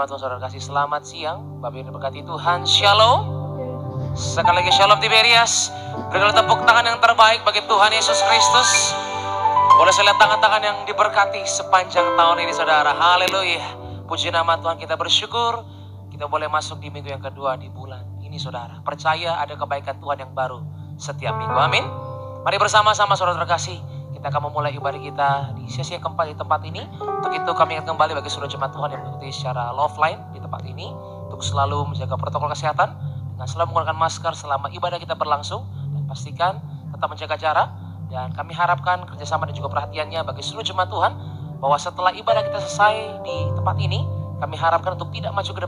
nama Tuhan saudara kasih, selamat siang. Bapak yang diberkati Tuhan, shalom. Sekali lagi shalom Tiberias. Berikan tepuk tangan yang terbaik bagi Tuhan Yesus Kristus. Boleh saya lihat tangan-tangan yang diberkati sepanjang tahun ini saudara. Haleluya. Puji nama Tuhan, kita bersyukur. Kita boleh masuk di minggu yang kedua di bulan ini saudara. Percaya ada kebaikan Tuhan yang baru setiap minggu. Amin. Mari bersama-sama saudara terkasih. Kita akan memulai ibadah kita di sesi yang keempat di tempat ini. Untuk itu kami ingat kembali bagi seluruh jemaat Tuhan yang mengikuti secara offline di tempat ini. Untuk selalu menjaga protokol kesehatan. Dengan selalu menggunakan masker selama ibadah kita berlangsung. Dan pastikan tetap menjaga jarak. Dan kami harapkan kerjasama dan juga perhatiannya bagi seluruh jemaat Tuhan. Bahwa setelah ibadah kita selesai di tempat ini. Kami harapkan untuk tidak maju ke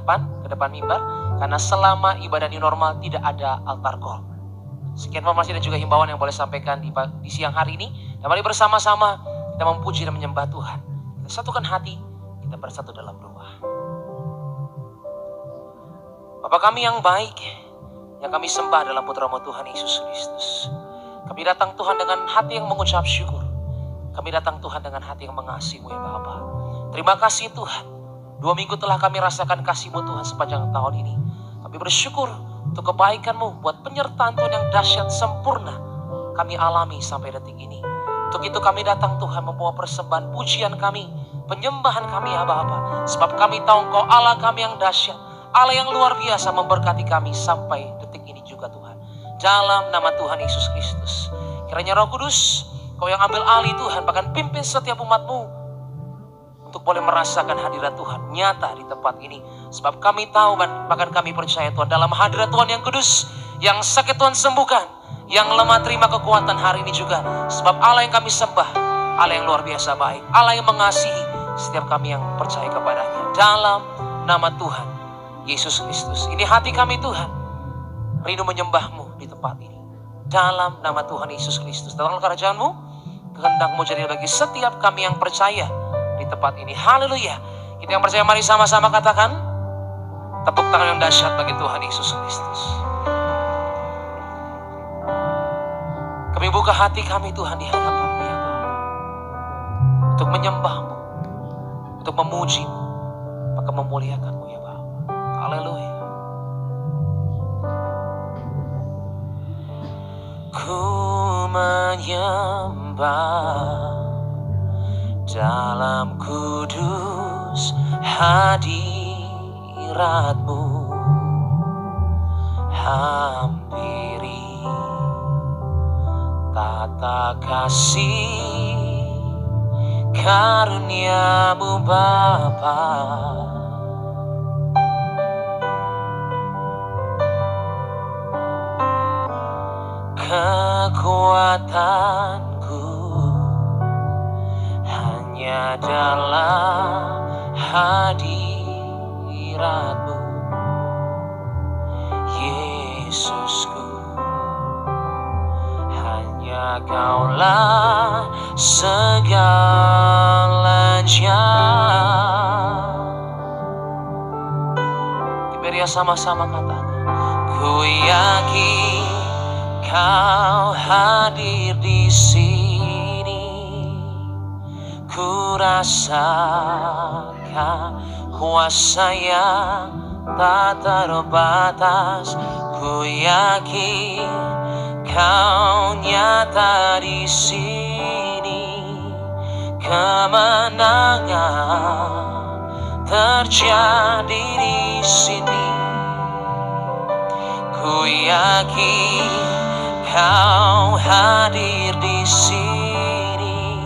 depan mimbar. Karena selama ibadah new normal tidak ada altar call. Sekian informasi dan juga himbauan yang boleh sampaikan di siang hari ini. Dan mari bersama-sama kita memuji dan menyembah Tuhan. Kita satukan hati, kita bersatu dalam doa. Bapa kami yang baik, yang kami sembah dalam putra-Mu Tuhan Yesus Kristus. Kami datang Tuhan dengan hati yang mengucap syukur. Kami datang Tuhan dengan hati yang mengasihi-Mu ya Bapa. Terima kasih Tuhan. 2 minggu telah kami rasakan kasih-Mu Tuhan sepanjang tahun ini. Kami bersyukur untuk kebaikan-Mu, buat penyertaan Tuhan yang dahsyat sempurna kami alami sampai detik ini. Untuk itu kami datang Tuhan membawa persembahan pujian kami, penyembahan kami ya Bapa. Sebab kami tahu Engkau Allah kami yang dahsyat, Allah yang luar biasa memberkati kami sampai detik ini juga Tuhan. Dalam nama Tuhan Yesus Kristus. Kiranya Roh Kudus, Kau yang ambil alih Tuhan, bahkan pimpin setiap umat-Mu untuk boleh merasakan hadirat Tuhan nyata di tempat ini. Sebab kami tahu bahkan kami percaya Tuhan dalam hadirat Tuhan yang kudus, yang sakit Tuhan sembuhkan, yang lemah terima kekuatan hari ini juga. Sebab Allah yang kami sembah, Allah yang luar biasa baik, Allah yang mengasihi setiap kami yang percaya kepadanya. Dalam nama Tuhan Yesus Kristus. Ini hati kami Tuhan, rindu menyembah-Mu di tempat ini. Dalam nama Tuhan Yesus Kristus. Dalam kerajaan-Mu, kehendak-Mu jadi bagi setiap kami yang percaya di tempat ini. Haleluya. Kita yang percaya mari sama-sama katakan tepuk tangan yang dahsyat bagi Tuhan Yesus Kristus. Kami buka hati kami Tuhan di hadapan-Mu ya Bapa, untuk menyembah-Mu, untuk memuji-Mu, maka memuliakan-Mu ya Bapa. Haleluya. Ku menyembah dalam kudus hadirat-Mu, hampiri tata kasih karunia-Mu Bapa. Kekuatanku hanya dalam hadirat-Mu, Yesusku. Hanya Kaulah segalanya. Diberi sama-sama katakan, ku yakin Kau hadir di sini. Ku rasakan kuasa yang tak terbatas. Ku yakin Kau nyata di sini. Kemenangan terjadi di sini. Ku yakin Kau hadir di sini.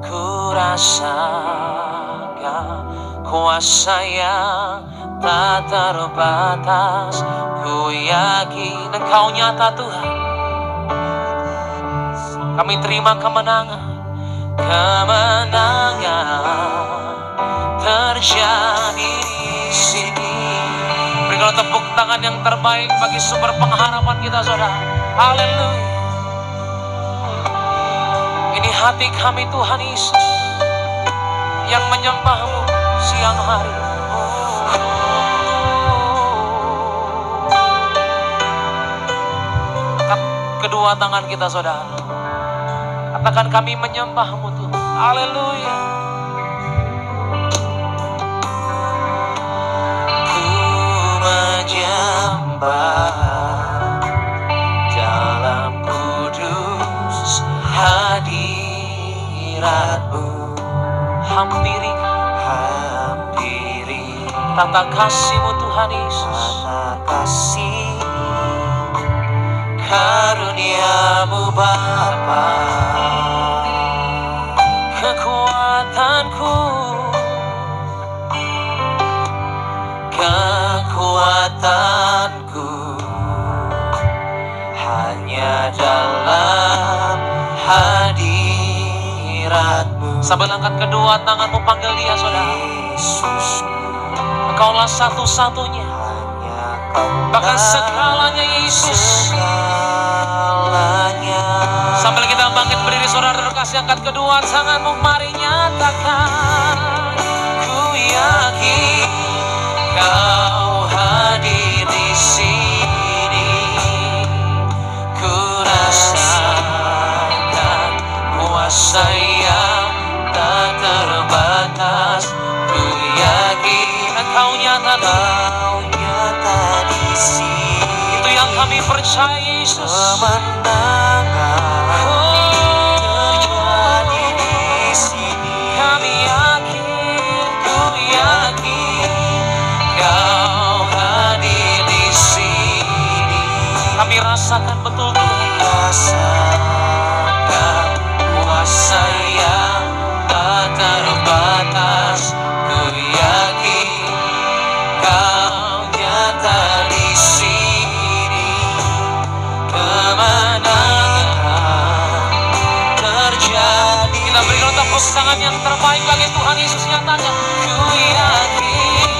Ku rasakan kuasa yang tak terbatas. Ku yakin Engkau nyata Tuhan. Kami terima kemenangan. Kemenangan terjadi di sini. Berikan tepuk tangan yang terbaik bagi sumber pengharapan kita saudara. Haleluya. Ini hati kami Tuhan Yesus yang menyembah-Mu siang hari. Angkat kedua tangan kita saudara. Katakan kami menyembah-Mu Tuhan. Haleluya. tata kasih-Mu Tuhan Yesus, Tata kasih karunia-Mu Bapa, kekuatanku, kekuatanku hanya dalam hadirat-Mu. Sambil angkat kedua tanganmu, panggil dia saudara. Yesus, Engkaulah satu-satunya, hanya Kau bahkan segalanya Yesus. segalanya. Sambil kita bangkit berdiri saudara terkasih, angkat kedua tanganmu, mari nyatakan. Ku yakin Kau hadir di sini, ku rasakan kuasa yang tak terbatas. Ku yakin Engkau nyata, Kau nyata di sini. itu yang kami percaya Yesus. Kemenangan terjadi di sini. Kami yakin, Ku yakin Kau hadir di sini. kami rasakan betul Tuhan. Rasakan kuasa yang tak terbatas. Ku yakin Kau nyata di sini. Kemenangan terjadi. Kita berikan tepuk tangan yang terbaik bagi Tuhan Yesus nyatanya. Ku yakin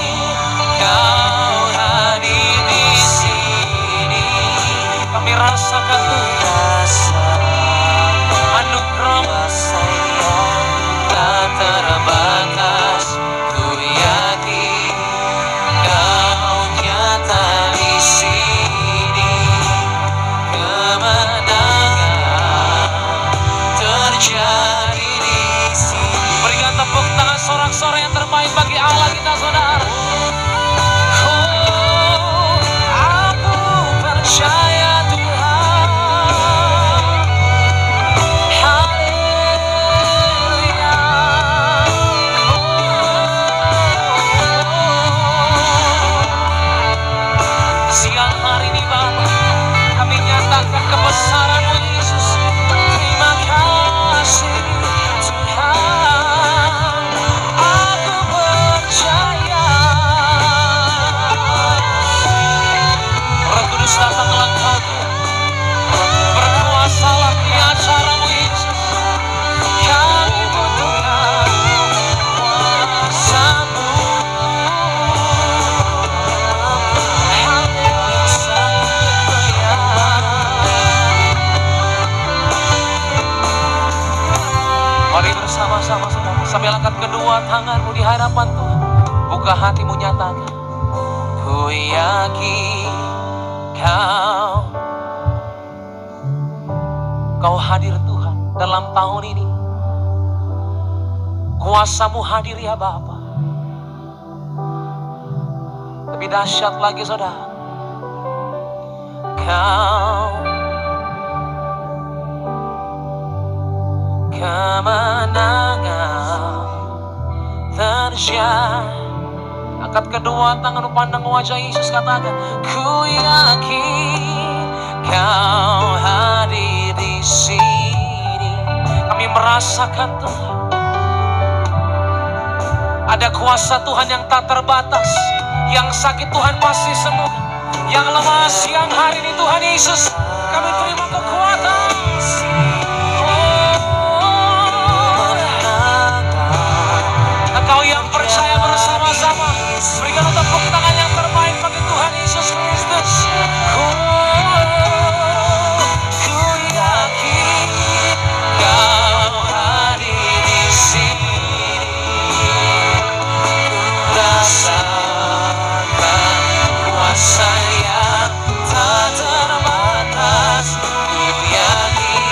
Kau hadir di sini. Kami rasakan Tuhan Rasakan anugerah kuasa yang tak terbatas. Ku yakin Kau nyata di sini. Kemenangan terjadi di sini. Berikan tepuk tangan sorak-sorai yang terbaik bagi Allah kita saudara. Oh, aku percaya Tuhan. Haleluya. Siang hari ini Bapa, kami nyatakan kebesaran-Mu Yesus. Terima kasih Tuhan, aku percaya. Roh Kudus datanglah Engkau, berkuasalah di acara-Mu Yesus. Kami butuhkan kuasa-Mu. Mari bersama-sama saudara, sambil angkat kedua tanganmu di hadapan Tuhan. Buka hatimu, nyatakan. Ku yakin Kau hadir Tuhan dalam tahun ini. Kuasa-Mu hadir ya Bapa. Lebih dahsyat lagi saudara. kemenangan terjadi. Angkat kedua tangan, pandang wajah Yesus, katakan, Ku yakin Kau hadir di sini. kami merasakan Tuhan. Ada kuasa Tuhan yang tak terbatas. Yang sakit Tuhan pasti sembuhkan. Yang lemah siang hari ini Tuhan Yesus, kami terima kekuatan. Engkau yang percaya bersama-sama, berikan tepuk tangan yang terbaik bagi Tuhan Yesus Kristus. Ku yakin Kau hadir di sini. Ku rasakan kuasa yang tak terbatas. Ku yakin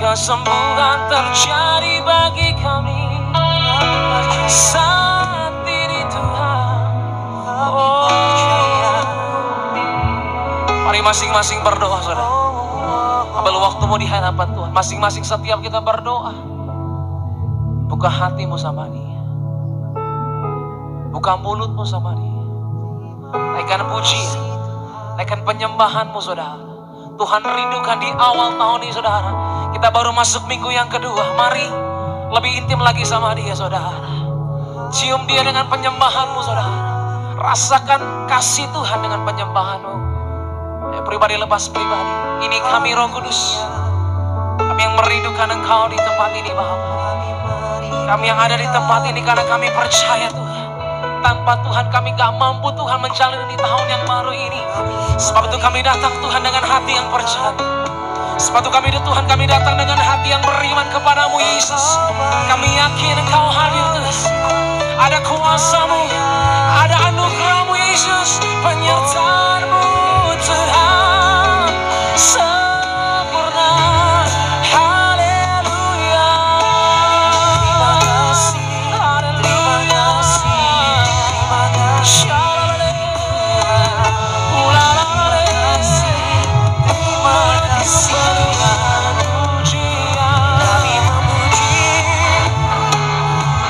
kesembuhan terjadi bagi kami saat ini Tuhan. Mari masing-masing berdoa saudara. Ambil waktumu di hadapan Tuhan. Masing-masing setiap kita berdoa, buka hatimu sama Dia, buka mulutmu sama Dia. Naikkan pujian, naikkan penyembahanmu saudara. Tuhan rindukan di awal tahun ini saudara. Kita baru masuk minggu yang kedua. Mari lebih intim lagi sama Dia saudara. Cium Dia dengan penyembahanmu saudara. Rasakan kasih Tuhan dengan penyembahanmu. Pribadi lepas pribadi. Ini kami Roh Kudus. Kami yang merindukan Engkau di tempat ini Bapa. Kami yang ada di tempat ini karena kami percaya Tuhan. Tanpa Tuhan kami gak mampu Tuhan menjalani tahun yang baru ini. Sebab itu kami datang Tuhan dengan hati yang percaya. Sebab itu kami datang dengan hati yang beriman kepadamu Yesus. Kami yakin Engkau hadir Tuhan. Ada kuasa-Mu, ada anugerah-Mu Yesus, penyertaan-Mu Tuhan sempurna. Haleluya.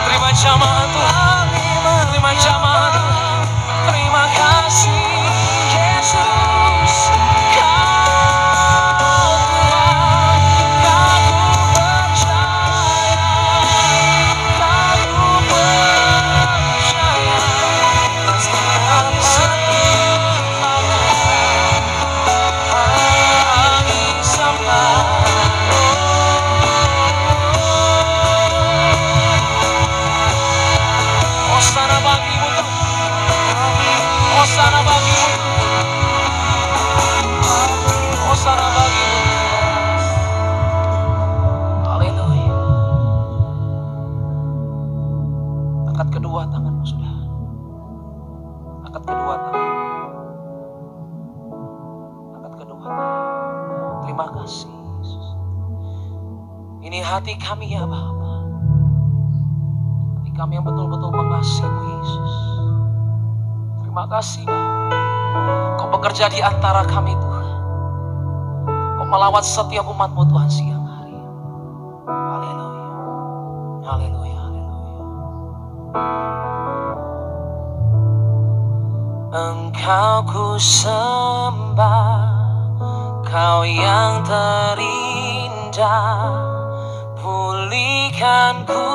Terima jamaah Tuhan, terima jamaah Tuhan. Terima kasih Yesus. Kau Tuhan, aku percaya. Kami sembah. Hosana bagimu Tuhan, hosana bagimu, hosana bagimu. Haleluya. Angkat kedua tanganmu sudah. Angkat kedua tangan. Angkat kedua tangan. Terima kasih Yesus. Ini hati kami ya Bapa. Hati kami yang betul-betul mengasihi-Mu Yesus. Terima kasih Bapa. Kau bekerja di antara kami Tuhan. Kau melawat setiap umat-Mu Tuhan siang hari. Haleluya. Haleluya. Haleluya. Engkau ku sembah, Kau yang terindah. Pulihkan ku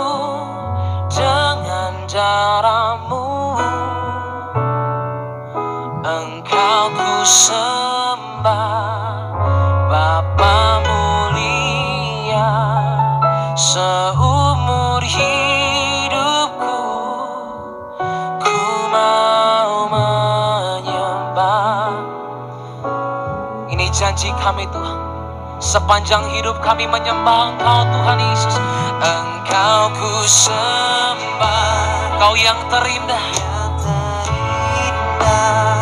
dengan darah-Mu. Engkau ku sembah, Bapa mulia. Seumur hidupku ku mau menyembah. Ini janji kami Tuhan. Sepanjang hidup kami menyembah Engkau Tuhan Yesus. Engkau ku sembah, Kau yang terindah.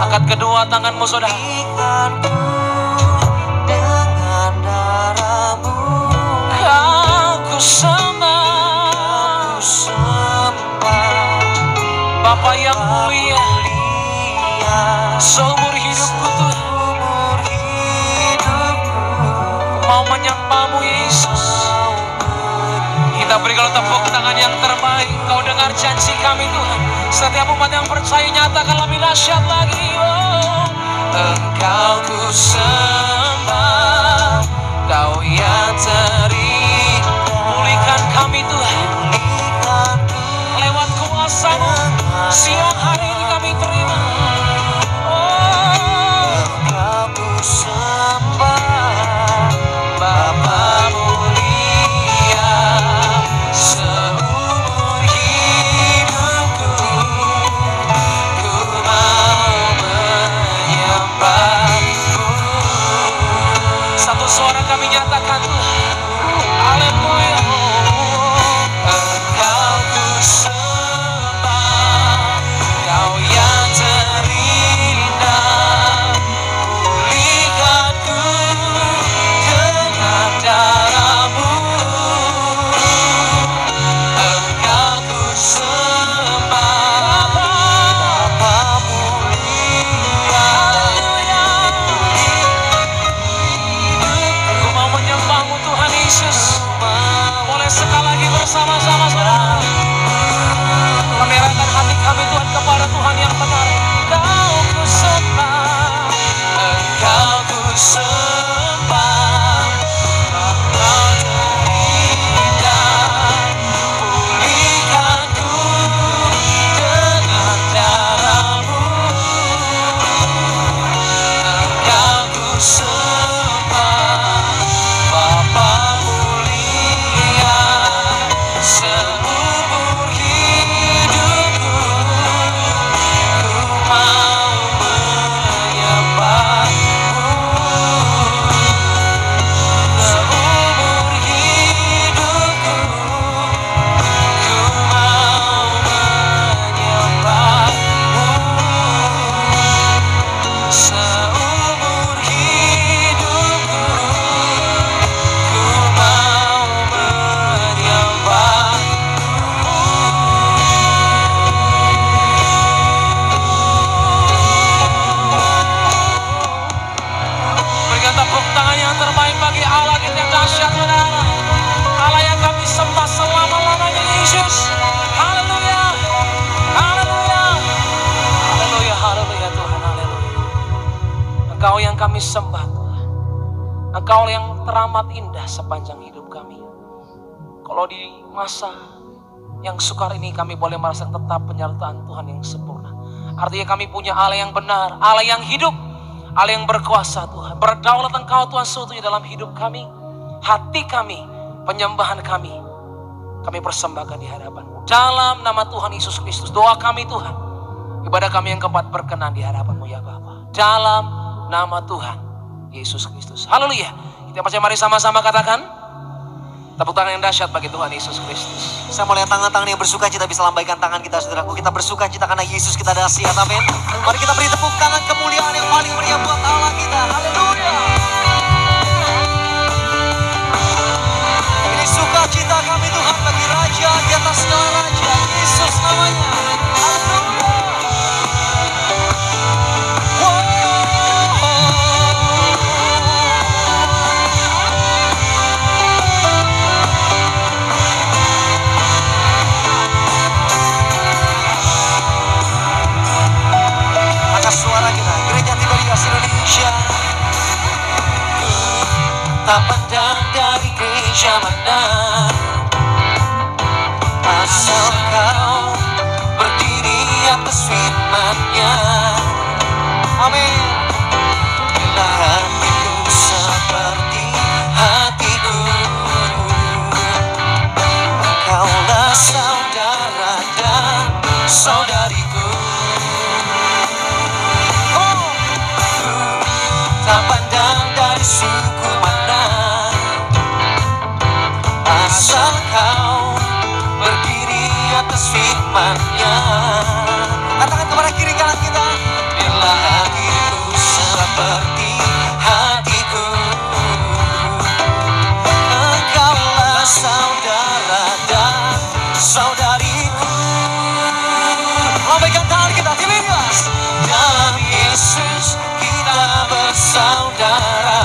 Angkat kedua tanganmu saudara. Dengan darah-Mu Kau ku sembah, Bapa yang mulia. Seumur hidupku Tuhan mau menyembah-Mu Yesus. Kita berikan tepuk tangan yang terbaik. Kau dengar janji kami Tuhan. Setiap umat yang percaya nyatakan lebih dahsyat lagi. Oh, Engkau ku sembah, Kau yang terindah. Pulihkan kami Tuhan. Lewat kuasa-Mu siang hari ini kami terima. Oh, Engkau ku sembah, Bapa mulia. Seumur hidupku ku mau menyembah-Mu. Satu suara kami nyatakan Tuhan. kami sembah Tuhan. Engkau yang teramat indah sepanjang hidup kami. Kalau di masa yang sukar ini kami boleh merasakan tetap penyertaan Tuhan yang sempurna. Artinya kami punya Allah yang benar, Allah yang hidup, Allah yang berkuasa Tuhan. Berdaulat Engkau Tuhan seutuhnya dalam hidup kami. Hati kami, penyembahan kami persembahkan di hadapan-Mu. Dalam nama Tuhan Yesus Kristus, doa kami Tuhan, ibadah kami yang keempat berkenan di hadapan-Mu ya Bapa. Dalam nama Tuhan Yesus Kristus. Haleluya. Kita percaya, mari sama-sama katakan. Tepuk tangan yang dahsyat bagi Tuhan Yesus Kristus. Saya mau lihat tangan-tangan yang bersuka cita, bisa lambaikan tangan kita saudaraku. Kita bersuka cita karena Yesus kita dahsyat, amin. Mari kita beri tepuk tangan kemuliaan yang paling meriah buat Allah kita. Haleluya. Ini sukacita kami Tuhan bagi Raja di atas segala raja, Yesus namanya. Haleluya. Suara kita, Gereja Tiberias Indonesia. Tak pandang dari gereja mana, asal kau berdiri atas firman-Nya. Amin. Bila hatiku seperti hatiku, Engkaulah saudara dan saudariku. Tak pandang dari suku mana, asal kau berdiri atas firman-Nya. Katakan kepada kiri kanan kita, bila hatiku seperti hatiku, Engkaulah saudara dan saudariku. Lambaikan tangan kita, Tiberias. Dalam Yesus kita bersaudara.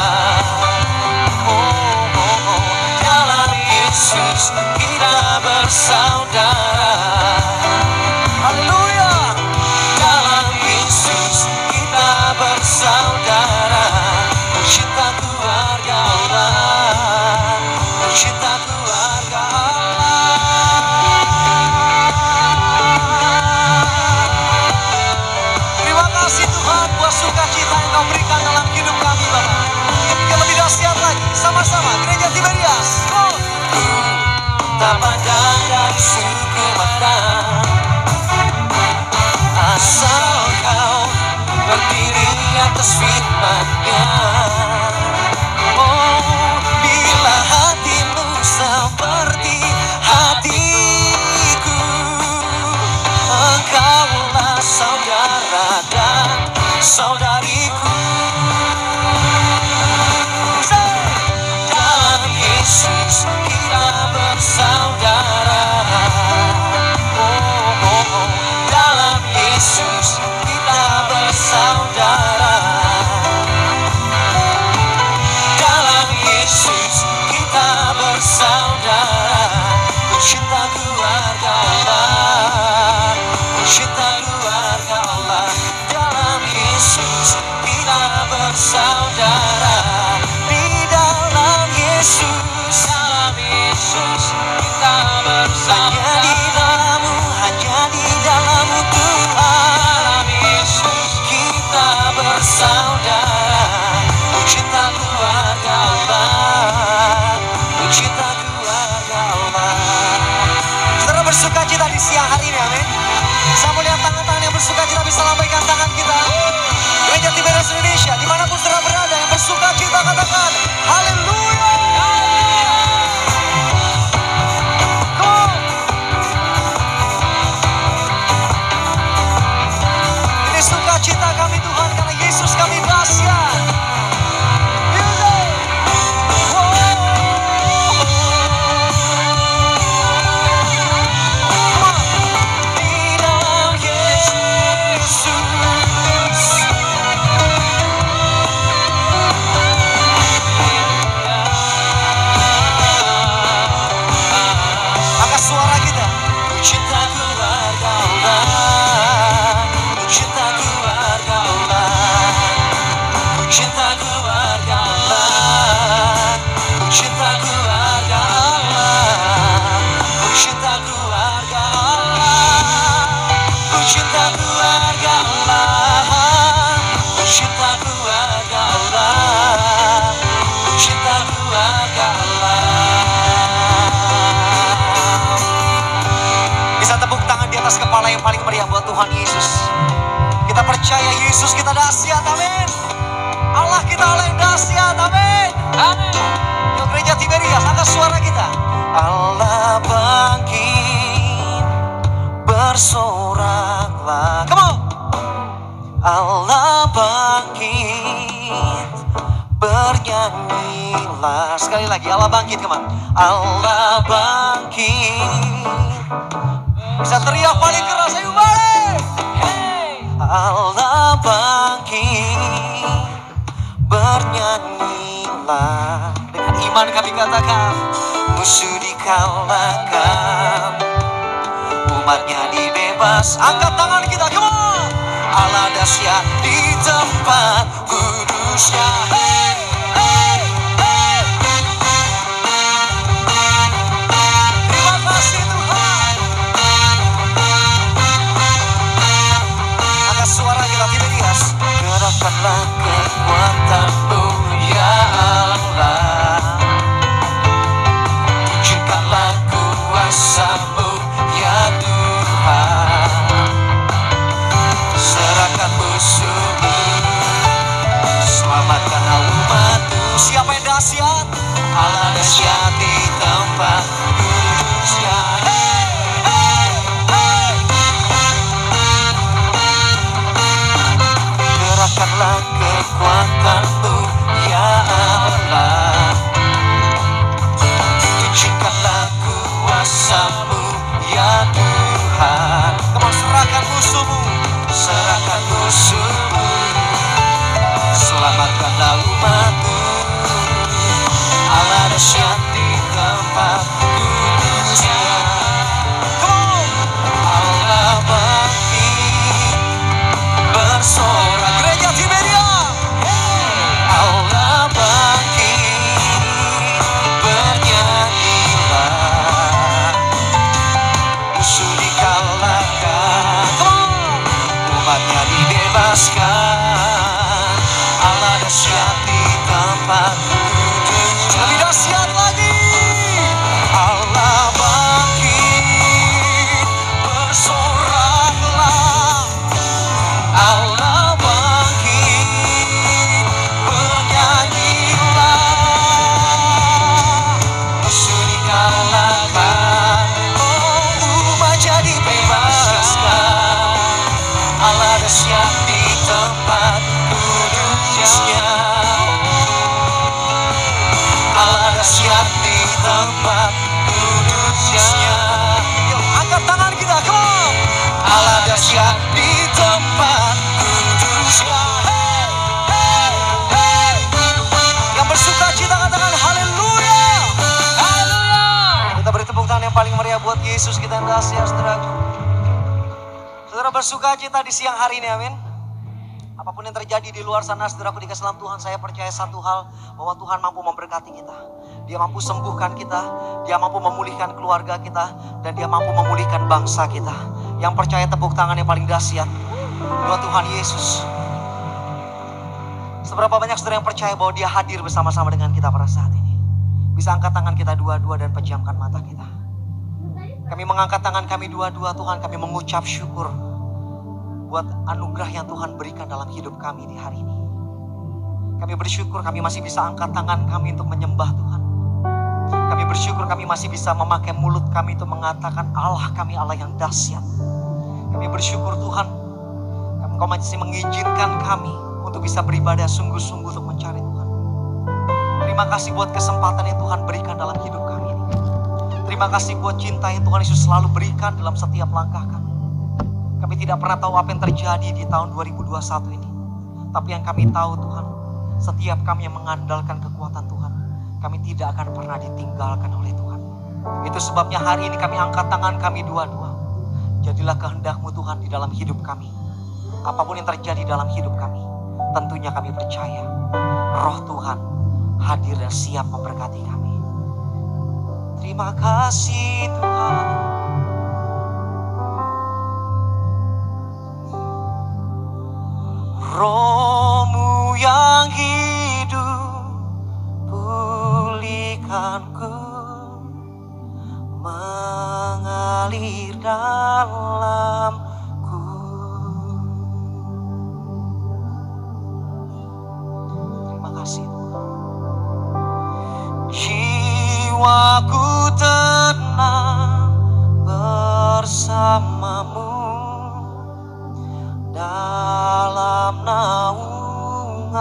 Dalam Yesus kita bersaudara. Haleluya. Dalam Yesus kita bersaudara. Cinta keluarga Allah, cinta keluarga Allah. Terima kasih Tuhan buat sukacita yang Kau berikan dalam hidup kami Bapak. Yang lebih dahsyat lagi, sama-sama Gereja Tiberias. Tak pandang dari suku mana, asal kau berdiri atas firman-Nya. Oh, bila hatimu seperti hatiku, Engkaulah saudara dan saudariku. Dalam Yesus kita bersaudara. Dalam Yesus kita bersaudara. Dalam Yesus kita bersaudara. Cinta keluarga Allah, cinta keluarga Allah. Dalam Yesus kita bersaudara. Di dalam Yesus, dalam Yesus kita bersaudara. Hanya di dalam-Mu, hanya di dalam-Mu Tuhan. Dalam Yesus kita bersaudara. Cinta keluarga Allah, cinta keluarga Allah. Saudara bersukacita di siang hari ini, amin. Saya mau lihat tangan-tangan yang bersukacita, bisa lambaikan tangan kita. Gereja Tiberias Indonesia, dimanapun saudara berada yang bersukacita, katakan haleluya. Ini sukacita kami Tuhan, karena Yesus kami dahsyat. Tuhan Yesus. Kita percaya Yesus kita dahsyat, amin. Allah kita Allah yang dahsyat, amin. Amin. Yuk gereja Tiberias, angkat suara kita. Allah bangkit, bersoraklah. Come on. Allah bangkit, bernyanyilah. Sekali lagi, Allah bangkit, come on. Allah bangkit. Bisa teriak paling keras, ayo balik. Allah bangkit, bernyanyilah. Dengan iman kami katakan, musuh dikalahkan, umatnya dibebas. Angkat tangan kita, come on. Allah dahsyat di tempat kudusnya. Hey, hey, hey. Terima kasih Tuhan. Angkat suara kita Tiberias. Gerakkanlah kekuatan-Mu ya Allah, tunjukkanlah kuasa-Mu ya Tuhan. Serahkan musuh-Mu, selamatkanlah umat-Mu. Siapa yang dahsyat? Allah dahsyat di tempat kudusnya. Hey, hey, hey. Gerakkanlah kekuatan-Mu ya Allah, tunjukkanlah kuasa-Mu ya Tuhan. Kamu serahkan musuh-Mu, serahkan musuh-Mu, selamatkanlah umat-Mu. Allah dahsyat di tempat kudusnya. Allah bangkit, bersorak. Gereja Tiberia. Allah bangkit, bernyanyilah. Musuh dikalahkan, umatnya dibebaskan. Allah dahsyat di tempat kudus. Lebih dahsyat lagi. Allah bangkit, bersoraklah. Allah bangkit, bernyanyilah. Musuh dikalahkan, umatnya dibebaskan. Allah dahsyat di tempat kudusnya. Allah dahsyat di tempat kudusnya. Yuk angkat tangan kita, come on. Allah dahsyat di tempat kudusnya. Hey, hey, hey. Yang bersuka cita katakan haleluya. Haleluya. Kita beri tepuk tangan yang paling meriah buat Yesus kita yang dahsyat, saudaraku. Saudara bersuka cita di siang hari ini, amin. Apapun yang terjadi di luar sana, saudaraku dikasih dalam Tuhan, saya percaya satu hal, bahwa Tuhan mampu memberkati kita. Dia mampu sembuhkan kita, Dia mampu memulihkan keluarga kita, dan Dia mampu memulihkan bangsa kita. Yang percaya tepuk tangan yang paling dahsyat buat Tuhan Yesus. Seberapa banyak saudara yang percaya bahwa Dia hadir bersama-sama dengan kita pada saat ini? Bisa angkat tangan kita dua-dua dan pejamkan mata kita. Kami mengangkat tangan kami dua-dua, Tuhan, kami mengucap syukur buat anugerah yang Tuhan berikan dalam hidup kami di hari ini. Kami bersyukur kami masih bisa angkat tangan kami untuk menyembah Tuhan. Kami bersyukur kami masih bisa memakai mulut kami untuk mengatakan Allah kami Allah yang dahsyat. Kami bersyukur Tuhan, Engkau masih mengizinkan kami untuk bisa beribadah sungguh-sungguh untuk mencari Tuhan. Terima kasih buat kesempatan yang Tuhan berikan dalam hidup kami ini. Terima kasih buat cinta yang Tuhan Yesus selalu berikan dalam setiap langkah kami. Kami tidak pernah tahu apa yang terjadi di tahun 2021 ini. Tapi yang kami tahu Tuhan, setiap kami yang mengandalkan kekuatan Tuhan, kami tidak akan pernah ditinggalkan oleh Tuhan. Itu sebabnya hari ini kami angkat tangan kami dua-dua. Jadilah kehendak-Mu Tuhan di dalam hidup kami. Apapun yang terjadi dalam hidup kami, tentunya kami percaya Roh Tuhan hadir dan siap memberkati kami. Terima kasih Tuhan. Roh-Mu yang hidup, pulihkanku, mengalir dalamku. bersamamu dalam naunganmu.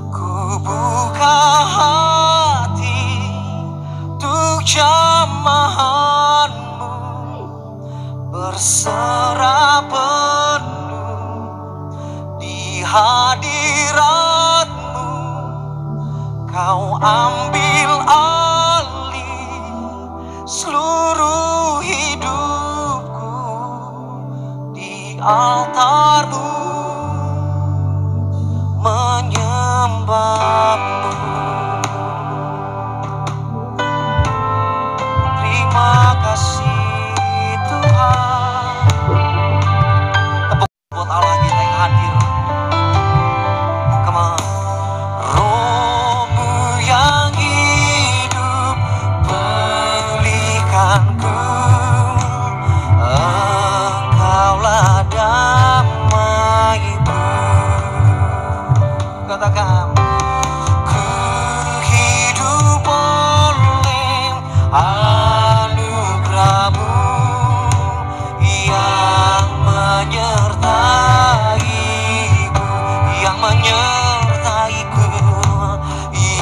Ku buka hati untuk jamahanmu, berserah penuh di hadiratmu. Kau ambil alih seluruh hidupku di altarmu, menyembahmu. Terima kasih Tuhan. Tepuk buat Allah kita yang hadir. Come on. Rohmu yang hidup pulihkanku, Engkaulah damaiku. Katakan, ku hidup oleh anugerah-Mu yang menyertaiku, yang menyertaiku,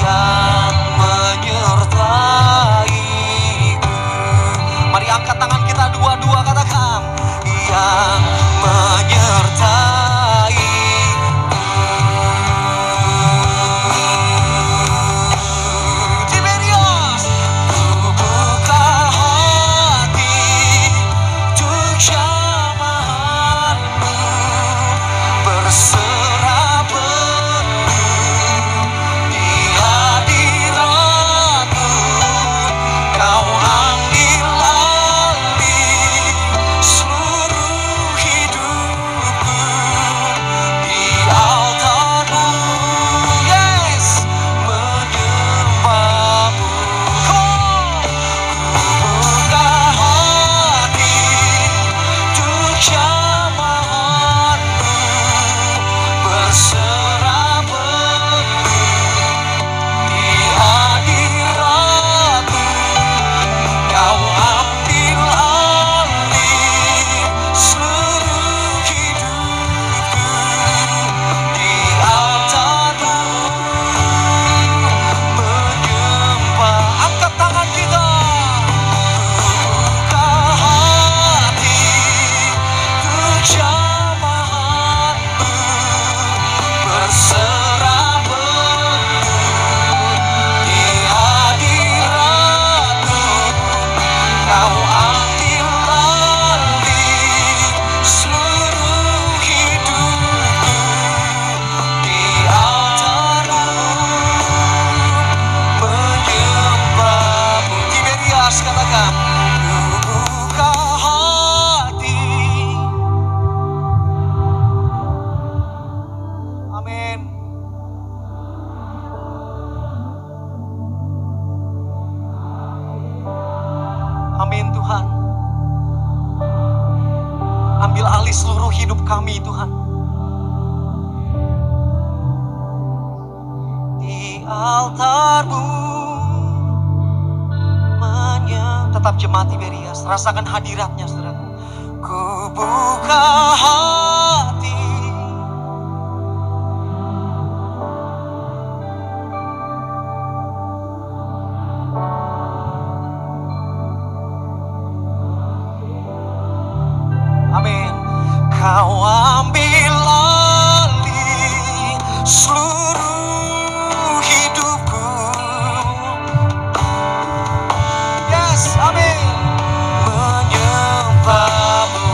yang menyertaiku. Mari angkat tangan kita dua-dua, katakan, yang menyertaiku. Tiberias, ku buka hati untuk jamahanmu, berserah penuh di hadiratmu. Kau ambil alih seluruh hidupku di altarmu. Yes, menyembahmu. Ku buka hati untuk jamahanmu, berserah penuh di hadiratmu. Kau ambil alih seluruh hidupku di altarmu, menyembah. Angkat tangan kita. Buka hati untuk jamahanmu, berserah penuh di hadiratmu. Kau ambil alih seluruh hidupku di altarmu, menyembahmu. Tiberias, katakan, ku buka hati. Amin. Amin Tuhan. Ambil alih seluruh hidup kami Tuhan. Di altarmu, tetap jemaat Tiberias, rasakan hadiratnya saudara. Ku buka hati. Amin. Kau ambil alih seluruh hidupku. Yes, amin. Menyembahmu.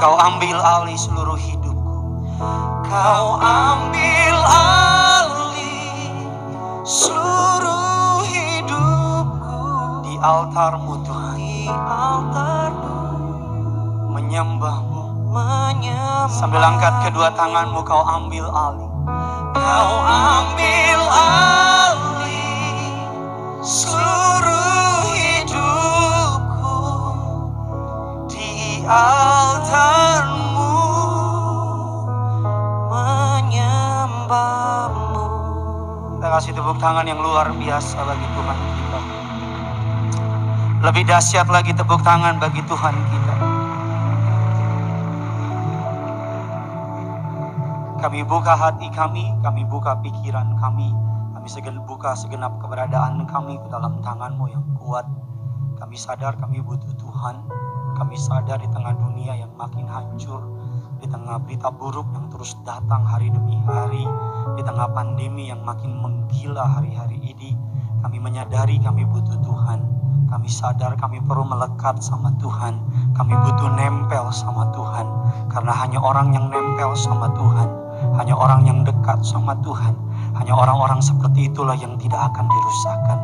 Kau ambil alih seluruh hidupku. Kau ambil alih seluruh hidupku. Di altar-Mu Tuhan, di altar-Mu, menyembah-Mu, sambil angkat kedua tangan-Mu, Kau ambil alih. Kau ambil alih seluruh hidupku. Di altar-Mu, menyembah-Mu. Kita kasih tepuk tangan yang luar biasa bagi Tuhan kita. Lebih dahsyat lagi tepuk tangan bagi Tuhan kita. Kami buka hati kami buka pikiran kami buka segenap keberadaan kami ke dalam tangan-Mu yang kuat. Kami sadar kami butuh Tuhan. Kami sadar di tengah dunia yang makin hancur, di tengah berita buruk yang terus datang hari demi hari, di tengah pandemi yang makin menggila hari-hari ini, kami menyadari kami butuh Tuhan. Kami sadar kami perlu melekat sama Tuhan. Kami butuh nempel sama Tuhan. Karena hanya orang yang nempel sama Tuhan, hanya orang yang dekat sama Tuhan, hanya orang-orang seperti itulah yang tidak akan dirusakkan.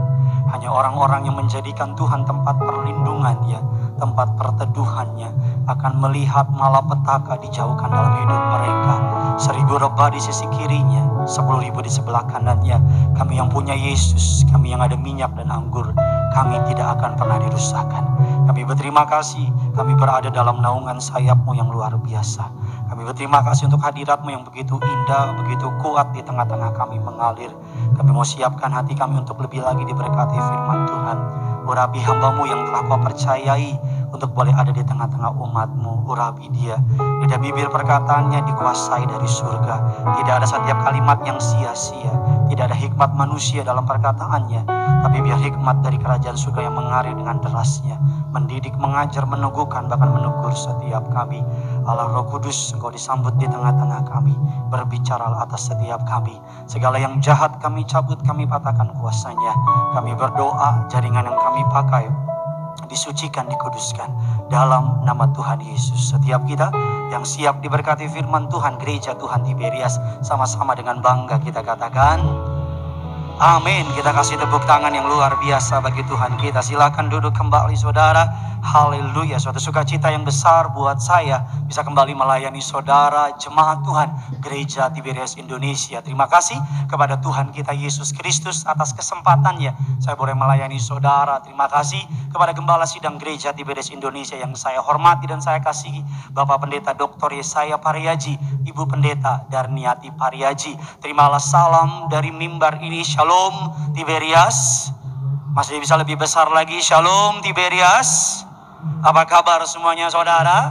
Hanya orang-orang yang menjadikan Tuhan tempat perlindungannya, tempat perteduhannya, akan melihat malapetaka dijauhkan dalam hidup mereka. 1000 lebah di sisi kirinya, 10.000 di sebelah kanannya. Kami yang punya Yesus, kami yang ada minyak dan anggur, kami tidak akan pernah dirusakkan. Kami berterima kasih, kami berada dalam naungan sayap-Mu yang luar biasa. Kami berterima kasih untuk hadirat-Mu yang begitu indah, begitu kuat di tengah-tengah kami mengalir. Kami mau siapkan hati kami untuk lebih lagi diberkati firman Tuhan. Urapi hamba-Mu yang telah Kau percayai untuk boleh ada di tengah-tengah umat-Mu. Urapi dia. Lidah bibir perkataannya dikuasai dari surga. Tidak ada setiap kalimat yang sia-sia. Tidak ada hikmat manusia dalam perkataannya. Tapi biar hikmat dari kerajaan surga yang mengalir dengan derasnya. Mendidik, mengajar, meneguhkan, bahkan menegur setiap kami. Allah Roh Kudus, Engkau disambut di tengah-tengah kami. Berbicaralah atas setiap kami. Segala yang jahat kami cabut, kami patahkan kuasanya. Kami berdoa, jaringan yang kami pakai disucikan, dikuduskan dalam nama Tuhan Yesus. Setiap kita yang siap diberkati firman Tuhan, gereja Tuhan Tiberias, sama-sama dengan bangga kita katakan amin. Kita kasih tepuk tangan yang luar biasa bagi Tuhan kita. Silakan duduk kembali saudara. Haleluya, suatu sukacita yang besar buat saya bisa kembali melayani saudara jemaat Tuhan Gereja Tiberias Indonesia. Terima kasih kepada Tuhan kita Yesus Kristus atas kesempatannya saya boleh melayani saudara. Terima kasih kepada Gembala Sidang Gereja Tiberias Indonesia yang saya hormati dan saya kasihi, Bapak Pendeta Dr. Yesaya Pariaji, Ibu Pendeta Darniati Pariaji. Terimalah salam dari mimbar ini. Shalom Tiberias. Masih bisa lebih besar lagi. Shalom Tiberias. Apa kabar semuanya saudara?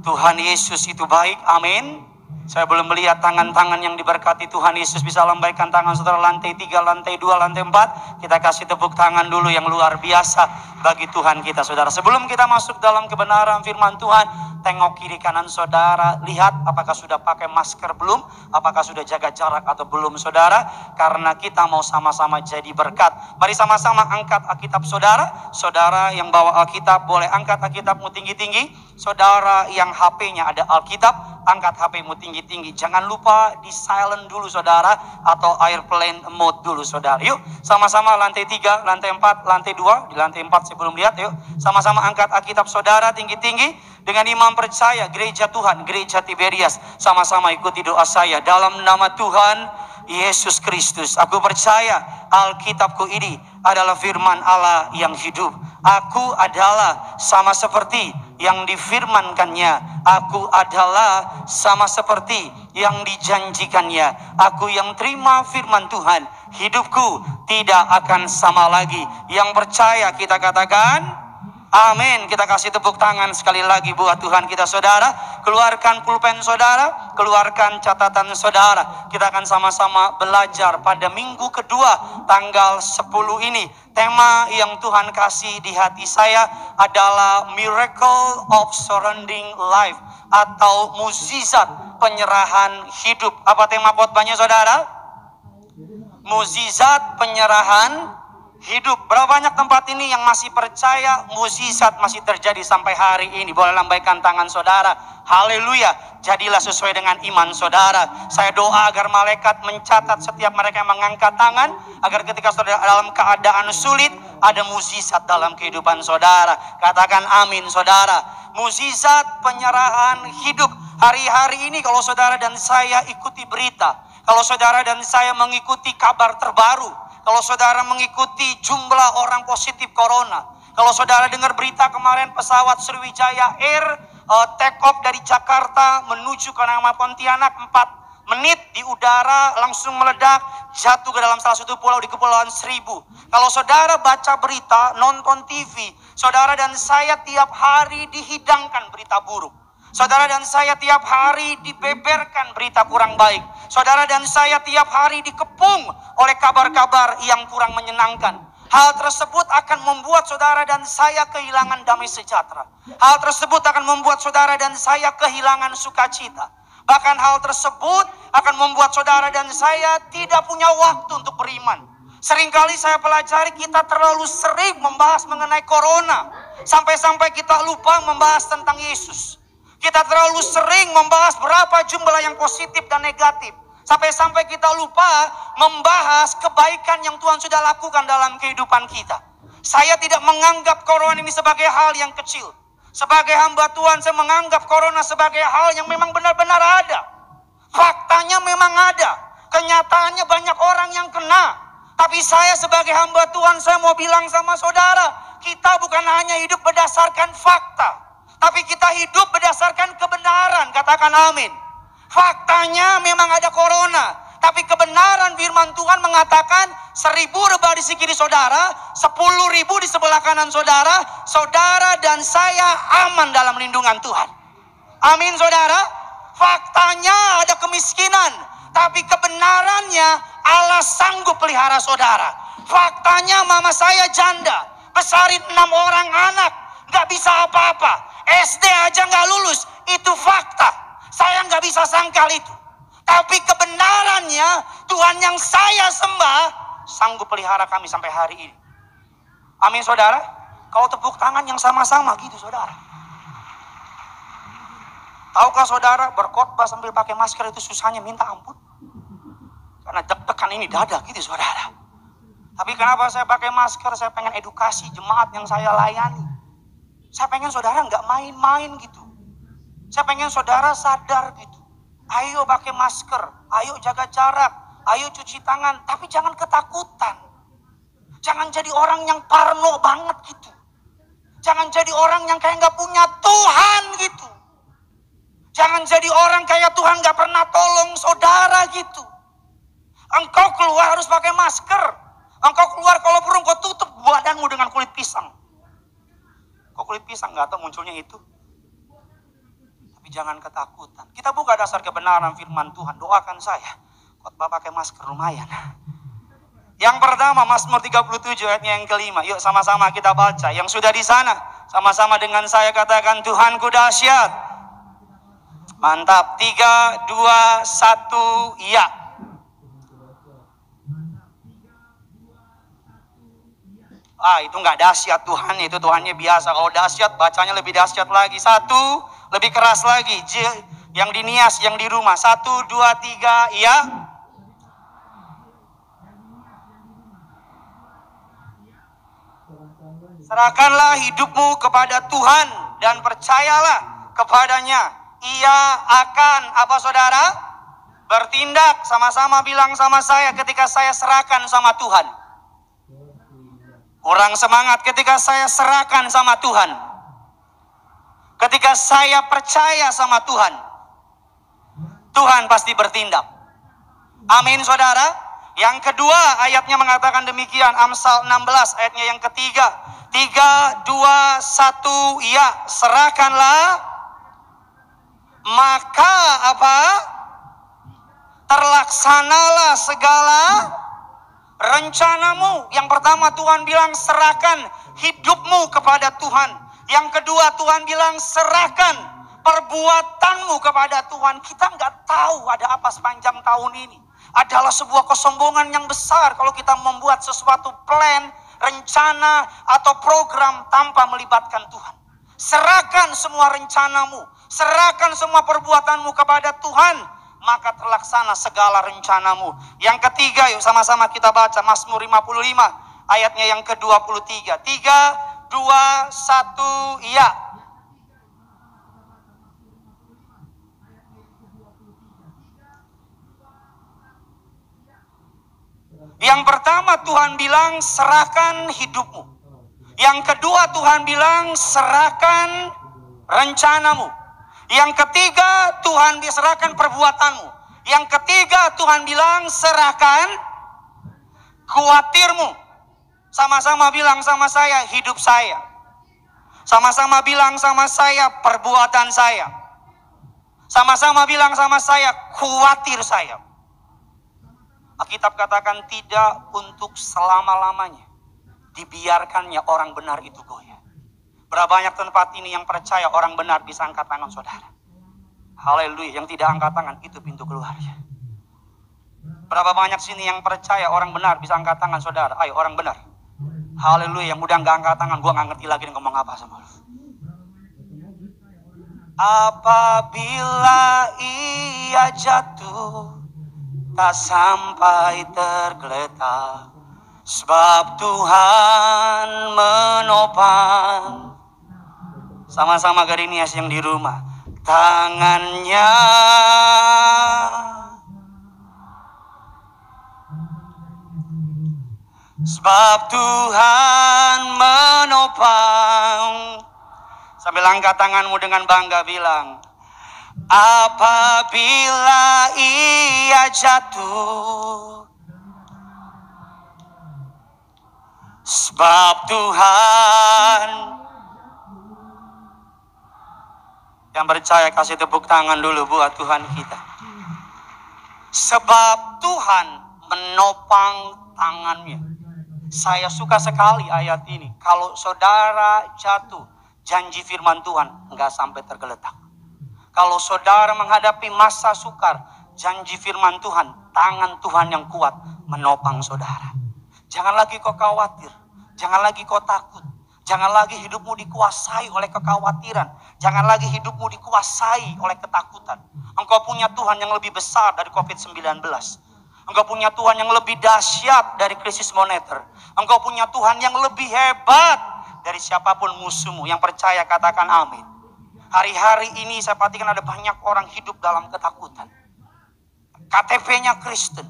Tuhan Yesus itu baik, amin. Saya belum melihat tangan-tangan yang diberkati Tuhan Yesus. Bisa lambaikan tangan saudara, lantai 3, lantai 2, lantai 4. Kita kasih tepuk tangan dulu yang luar biasa bagi Tuhan kita saudara. Sebelum kita masuk dalam kebenaran firman Tuhan, tengok kiri kanan saudara, lihat apakah sudah pakai masker belum, apakah sudah jaga jarak atau belum saudara, karena kita mau sama-sama jadi berkat. Mari sama-sama angkat Alkitab saudara. Saudara yang bawa Alkitab boleh angkat Alkitabmu tinggi-tinggi. Saudara yang HP-nya ada Alkitab, angkat HP-mu tinggi-tinggi. Jangan lupa di silent dulu saudara, atau airplane mode dulu saudara. Yuk sama-sama lantai 3, lantai 4, lantai 2. Di lantai 4 saya belum lihat. Yuk sama-sama angkat Alkitab saudara tinggi-tinggi. Dengan iman percaya gereja Tuhan, Gereja Tiberias, sama-sama ikuti doa saya. Dalam nama Tuhan Yesus Kristus, aku percaya Alkitabku ini adalah firman Allah yang hidup. Aku adalah sama seperti yang difirmankannya. Aku adalah sama seperti yang dijanjikannya. Aku yang terima firman Tuhan, hidupku tidak akan sama lagi. Yang percaya kita katakan amin. Kita kasih tepuk tangan sekali lagi buat Tuhan kita saudara. Keluarkan pulpen saudara, keluarkan catatan saudara. Kita akan sama-sama belajar pada minggu kedua tanggal 10 ini. Tema yang Tuhan kasih di hati saya adalah Miracle of Surrendering Life, atau mukjizat penyerahan hidup. Apa tema khotbahnya saudara? Mukjizat penyerahan hidup. Berapa banyak tempat ini yang masih percaya mukjizat masih terjadi sampai hari ini? Boleh lambaikan tangan saudara. Haleluya. Jadilah sesuai dengan iman saudara. Saya doa agar malaikat mencatat setiap mereka yang mengangkat tangan, agar ketika saudara dalam keadaan sulit, ada mukjizat dalam kehidupan saudara. Katakan amin saudara. Mukjizat penyerahan hidup. Hari-hari ini kalau saudara dan saya ikuti berita, kalau saudara dan saya mengikuti kabar terbaru, kalau saudara mengikuti jumlah orang positif corona, kalau saudara dengar berita kemarin pesawat Sriwijaya Air take off dari Jakarta menuju ke nama Pontianak 4 menit di udara langsung meledak, jatuh ke dalam salah satu pulau di Kepulauan Seribu. Kalau saudara baca berita, nonton TV, saudara dan saya tiap hari dihidangkan berita buruk. Saudara dan saya tiap hari dibeberkan berita kurang baik. Saudara dan saya tiap hari dikepung oleh kabar-kabar yang kurang menyenangkan. Hal tersebut akan membuat saudara dan saya kehilangan damai sejahtera. Hal tersebut akan membuat saudara dan saya kehilangan sukacita. Bahkan hal tersebut akan membuat saudara dan saya tidak punya waktu untuk beriman. Seringkali saya pelajari kita terlalu sering membahas mengenai corona. Sampai-sampai kita lupa membahas tentang Yesus. Kita terlalu sering membahas berapa jumlah yang positif dan negatif. Sampai-sampai kita lupa membahas kebaikan yang Tuhan sudah lakukan dalam kehidupan kita. Saya tidak menganggap corona ini sebagai hal yang kecil. Sebagai hamba Tuhan, saya menganggap corona sebagai hal yang memang benar-benar ada. Faktanya memang ada. Kenyataannya banyak orang yang kena. Tapi saya sebagai hamba Tuhan, saya mau bilang sama saudara, kita bukan hanya hidup berdasarkan fakta, tapi kita hidup berdasarkan kebenaran. Katakan amin. Faktanya memang ada corona, tapi kebenaran firman Tuhan mengatakan 1000 rebah di sisi kiri saudara, 10.000 di sebelah kanan saudara, saudara dan saya aman dalam lindungan Tuhan. Amin saudara. Faktanya ada kemiskinan, tapi kebenarannya Allah sanggup pelihara saudara. Faktanya mama saya janda, besarin 6 orang anak, gak bisa apa-apa. SD aja gak lulus, itu fakta. Saya gak bisa sangkal itu. Tapi kebenarannya Tuhan yang saya sembah sanggup pelihara kami sampai hari ini. Amin saudara. Kalau tepuk tangan yang sama-sama gitu saudara. Tahukah saudara berkhotbah sambil pakai masker itu susahnya minta ampun. Karena deg-degan ini dada gitu saudara. Tapi kenapa saya pakai masker? Saya pengen edukasi jemaat yang saya layani. Saya pengen saudara nggak main-main gitu. Saya pengen saudara sadar gitu. Ayo pakai masker, ayo jaga jarak, ayo cuci tangan. Tapi jangan ketakutan. Jangan jadi orang yang parno banget gitu. Jangan jadi orang yang kayak nggak punya Tuhan gitu. Jangan jadi orang kayak Tuhan nggak pernah tolong saudara gitu. Engkau keluar harus pakai masker. Engkau keluar kalau perlu engkau tutup badanmu dengan kulit pisang. Kok kulit pisang nggak tahu munculnya itu. Tapi jangan ketakutan. Kita buka dasar kebenaran firman Tuhan. Doakan saya. Khotbah pakai masker lumayan. Yang pertama Mazmur 37 ayatnya yang kelima. Yuk sama-sama kita baca. Yang sudah di sana sama-sama dengan saya katakan Tuhanku dahsyat. Mantap. 3, 2, 1 ya. Itu nggak dahsyat Tuhan, itu Tuhannya biasa. Kalau dahsyat bacanya lebih dahsyat lagi. 1, lebih keras lagi. Yang di Nias, yang di rumah. 1, 2, 3 ya. Serahkanlah hidupmu kepada Tuhan dan percayalah kepadanya. Ia akan apa saudara? Bertindak. Sama-sama bilang sama saya ketika saya serahkan sama Tuhan. Kurang semangat ketika saya serahkan sama Tuhan. Ketika saya percaya sama Tuhan. Tuhan pasti bertindak. Amin saudara. Yang kedua ayatnya mengatakan demikian. Amsal 16 ayatnya yang ketiga. 3, 2, 1 ya. Serahkanlah. Maka apa? Terlaksanalah segala rencanamu. Yang pertama Tuhan bilang serahkan hidupmu kepada Tuhan. Yang kedua Tuhan bilang serahkan perbuatanmu kepada Tuhan. Kita nggak tahu ada apa sepanjang tahun ini. Adalah sebuah kesombongan yang besar kalau kita membuat sesuatu plan rencana atau program tanpa melibatkan Tuhan. Serahkan semua rencanamu, serahkan semua perbuatanmu kepada Tuhan, maka terlaksana segala rencanamu. Yang ketiga, yuk sama-sama kita baca Mazmur 55 ayatnya yang ke-23. 3, 2, 1, ya. Yang pertama Tuhan bilang serahkan hidupmu. Yang kedua Tuhan bilang serahkan rencanamu. Yang ketiga Tuhan diserahkan perbuatanmu. Yang ketiga Tuhan bilang serahkan khawatirmu. Sama-sama bilang sama saya hidup saya. Sama-sama bilang sama saya perbuatan saya. Sama-sama bilang sama saya khawatir saya. Alkitab katakan tidak untuk selama-lamanya dibiarkannya orang benar itu goyah. Berapa banyak tempat ini yang percaya orang benar bisa angkat tangan saudara. Haleluya, yang tidak angkat tangan itu pintu keluarnya. Berapa banyak sini yang percaya orang benar bisa angkat tangan saudara. Ayo orang benar. Haleluya, yang udah gak angkat tangan, gue gak ngerti lagi ngomong apa sama lu. Apabila ia jatuh tak sampai tergeletak, sebab Tuhan menopang. Sama-sama Garinias yang di rumah, tangannya sebab Tuhan menopang. Sambil angkat tanganmu dengan bangga bilang, apabila ia jatuh, sebab Tuhan. Yang percaya kasih tepuk tangan dulu buat Tuhan kita. Sebab Tuhan menopang tangannya. Saya suka sekali ayat ini. Kalau saudara jatuh, janji firman Tuhan enggak sampai tergeletak. Kalau saudara menghadapi masa sukar, janji firman Tuhan, tangan Tuhan yang kuat menopang saudara. Jangan lagi kau khawatir, jangan lagi kau takut, jangan lagi hidupmu dikuasai oleh kekhawatiran, jangan lagi hidupmu dikuasai oleh ketakutan. Engkau punya Tuhan yang lebih besar dari COVID-19. Engkau punya Tuhan yang lebih dahsyat dari krisis moneter. Engkau punya Tuhan yang lebih hebat dari siapapun musuhmu. Yang percaya katakan amin. Hari-hari ini saya perhatikan ada banyak orang hidup dalam ketakutan. KTP-nya Kristen,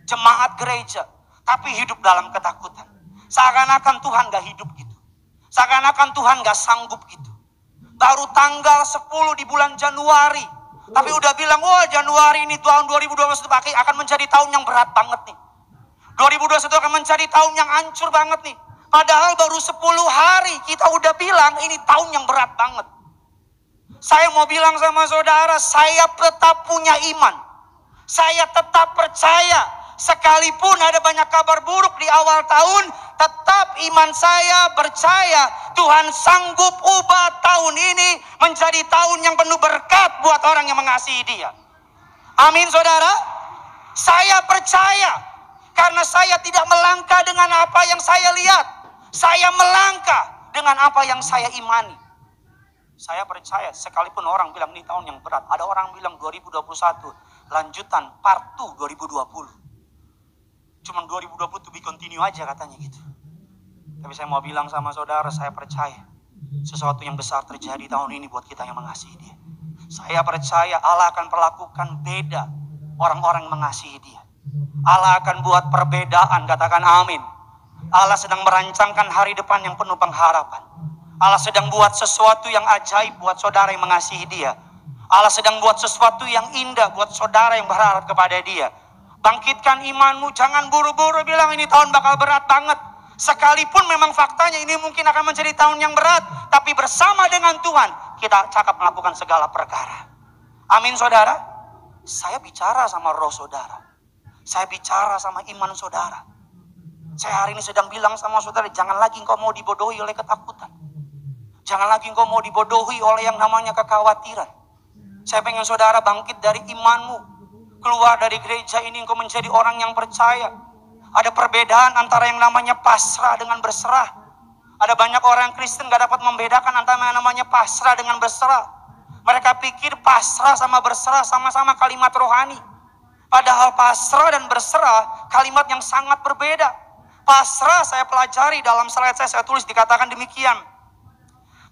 jemaat gereja, tapi hidup dalam ketakutan. Seakan-akan Tuhan gak hidup gitu. Seakan-akan Tuhan gak sanggup gitu. Baru tanggal 10 di bulan Januari, tapi udah bilang, wah Januari ini tahun 2021 akan menjadi tahun yang berat banget nih. 2021 akan menjadi tahun yang hancur banget nih. Padahal baru 10 hari kita udah bilang ini tahun yang berat banget. Saya mau bilang sama saudara, saya tetap punya iman. Saya tetap percaya. Sekalipun ada banyak kabar buruk di awal tahun, tetap iman saya percaya Tuhan sanggup ubah tahun ini menjadi tahun yang penuh berkat buat orang yang mengasihi Dia. Amin saudara. Saya percaya karena saya tidak melangkah dengan apa yang saya lihat. Saya melangkah dengan apa yang saya imani. Saya percaya sekalipun orang bilang ini tahun yang berat. Ada orang bilang 2021 lanjutan part 2 2020. Cuman 2020 to be continue aja katanya gitu. Tapi saya mau bilang sama saudara, saya percaya sesuatu yang besar terjadi tahun ini buat kita yang mengasihi Dia. Saya percaya Allah akan perlakukan beda orang-orang yang mengasihi Dia. Allah akan buat perbedaan, katakan amin. Allah sedang merancangkan hari depan yang penuh pengharapan. Allah sedang buat sesuatu yang ajaib buat saudara yang mengasihi Dia. Allah sedang buat sesuatu yang indah buat saudara yang berharap kepada Dia. Bangkitkan imanmu, jangan buru-buru bilang ini tahun bakal berat banget. Sekalipun memang faktanya ini mungkin akan menjadi tahun yang berat, tapi bersama dengan Tuhan kita cakap melakukan segala perkara. Amin saudara. Saya bicara sama roh saudara. Saya bicara sama iman saudara. Saya hari ini sedang bilang sama saudara, jangan lagi engkau mau dibodohi oleh ketakutan. Jangan lagi engkau mau dibodohi oleh yang namanya kekhawatiran. Saya pengen saudara bangkit dari imanmu. Keluar dari gereja ini engkau menjadi orang yang percaya. Ada perbedaan antara yang namanya pasrah dengan berserah. Ada banyak orang Kristen gak dapat membedakan antara yang namanya pasrah dengan berserah. Mereka pikir pasrah sama berserah sama-sama kalimat rohani. Padahal pasrah dan berserah kalimat yang sangat berbeda. Pasrah saya pelajari dalam slide saya tulis dikatakan demikian.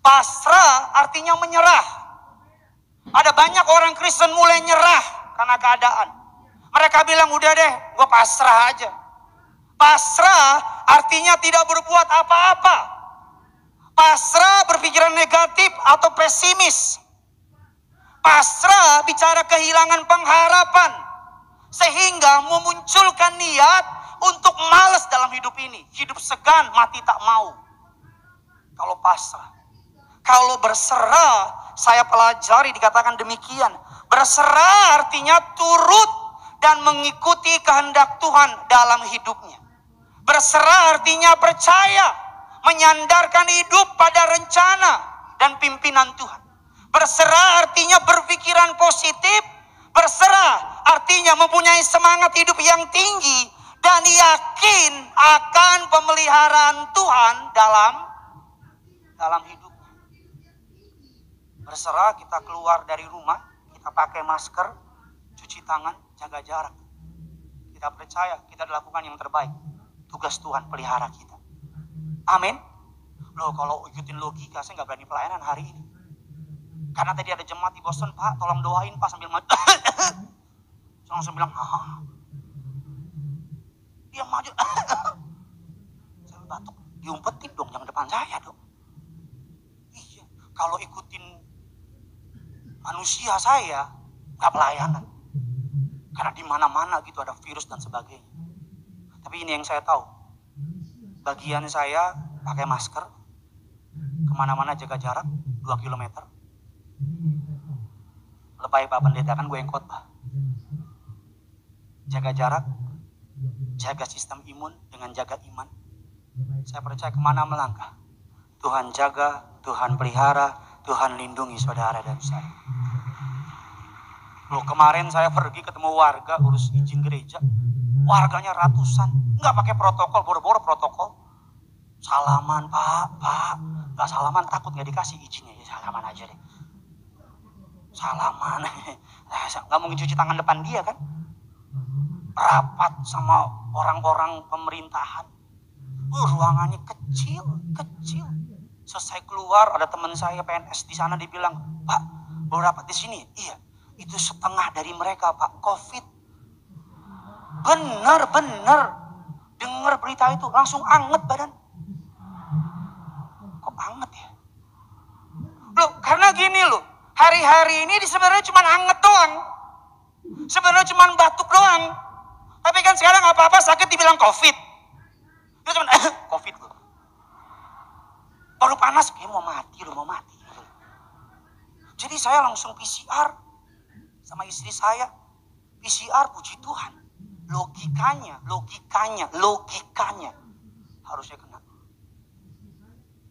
Pasrah artinya menyerah. Ada banyak orang Kristen mulai nyerah karena keadaan. Mereka bilang udah deh gue pasrah aja. Pasrah artinya tidak berbuat apa-apa. Pasrah berpikiran negatif atau pesimis. Pasrah bicara kehilangan pengharapan. Sehingga memunculkan niat untuk malas dalam hidup ini. Hidup segan, mati tak mau. Kalau pasrah. Kalau berserah, saya pelajari dikatakan demikian. Berserah artinya turut dan mengikuti kehendak Tuhan dalam hidupnya. Berserah artinya percaya, menyandarkan hidup pada rencana dan pimpinan Tuhan. Berserah artinya berpikiran positif. Berserah artinya mempunyai semangat hidup yang tinggi dan yakin akan pemeliharaan Tuhan dalam hidupnya. Berserah kita keluar dari rumah, kita pakai masker, cuci tangan, jaga jarak. Kita percaya kita lakukan yang terbaik. Tugas Tuhan pelihara kita. Amin. Loh kalau ikutin logika saya nggak berani pelayanan hari ini. Karena tadi ada jemaat di Boston, Pak tolong doain Pak sambil maju. Saya langsung bilang, dia maju. Saya batuk, diumpetin dong yang depan saya dong. Iya, kalau ikutin manusia saya nggak pelayanan. Karena di mana-mana gitu ada virus dan sebagainya. Tapi ini yang saya tahu. Bagian saya pakai masker. Kemana-mana jaga jarak 2 km. Lebay Pak Pendeta kan gue yang khotbah. Jaga jarak. Jaga sistem imun dengan jaga iman. Saya percaya kemana melangkah. Tuhan jaga, Tuhan pelihara, Tuhan lindungi saudara dan saya. Loh kemarin saya pergi ketemu warga urus izin gereja. Warganya ratusan, nggak pakai protokol, boro-boro protokol. Salaman Pak, nggak salaman takut nggak dikasih izinnya, ya salaman aja deh. Salaman, nggak mungkin cuci tangan depan dia kan? Rapat sama orang-orang pemerintahan. Ruangannya kecil. Selesai keluar ada teman saya PNS di sana dibilang, Pak, baru rapat di sini. Iya, itu setengah dari mereka Pak, COVID. Bener. Dengar berita itu langsung anget badan. Kok anget ya? Loh, karena gini loh. Hari-hari ini sebenarnya cuma anget doang. Sebenarnya cuma batuk doang. Tapi kan sekarang apa-apa sakit dibilang COVID. Itu cuma COVID loh. Baru panas kayak mau mati. Jadi saya langsung PCR sama istri saya. PCR puji Tuhan. Logikanya harusnya kena.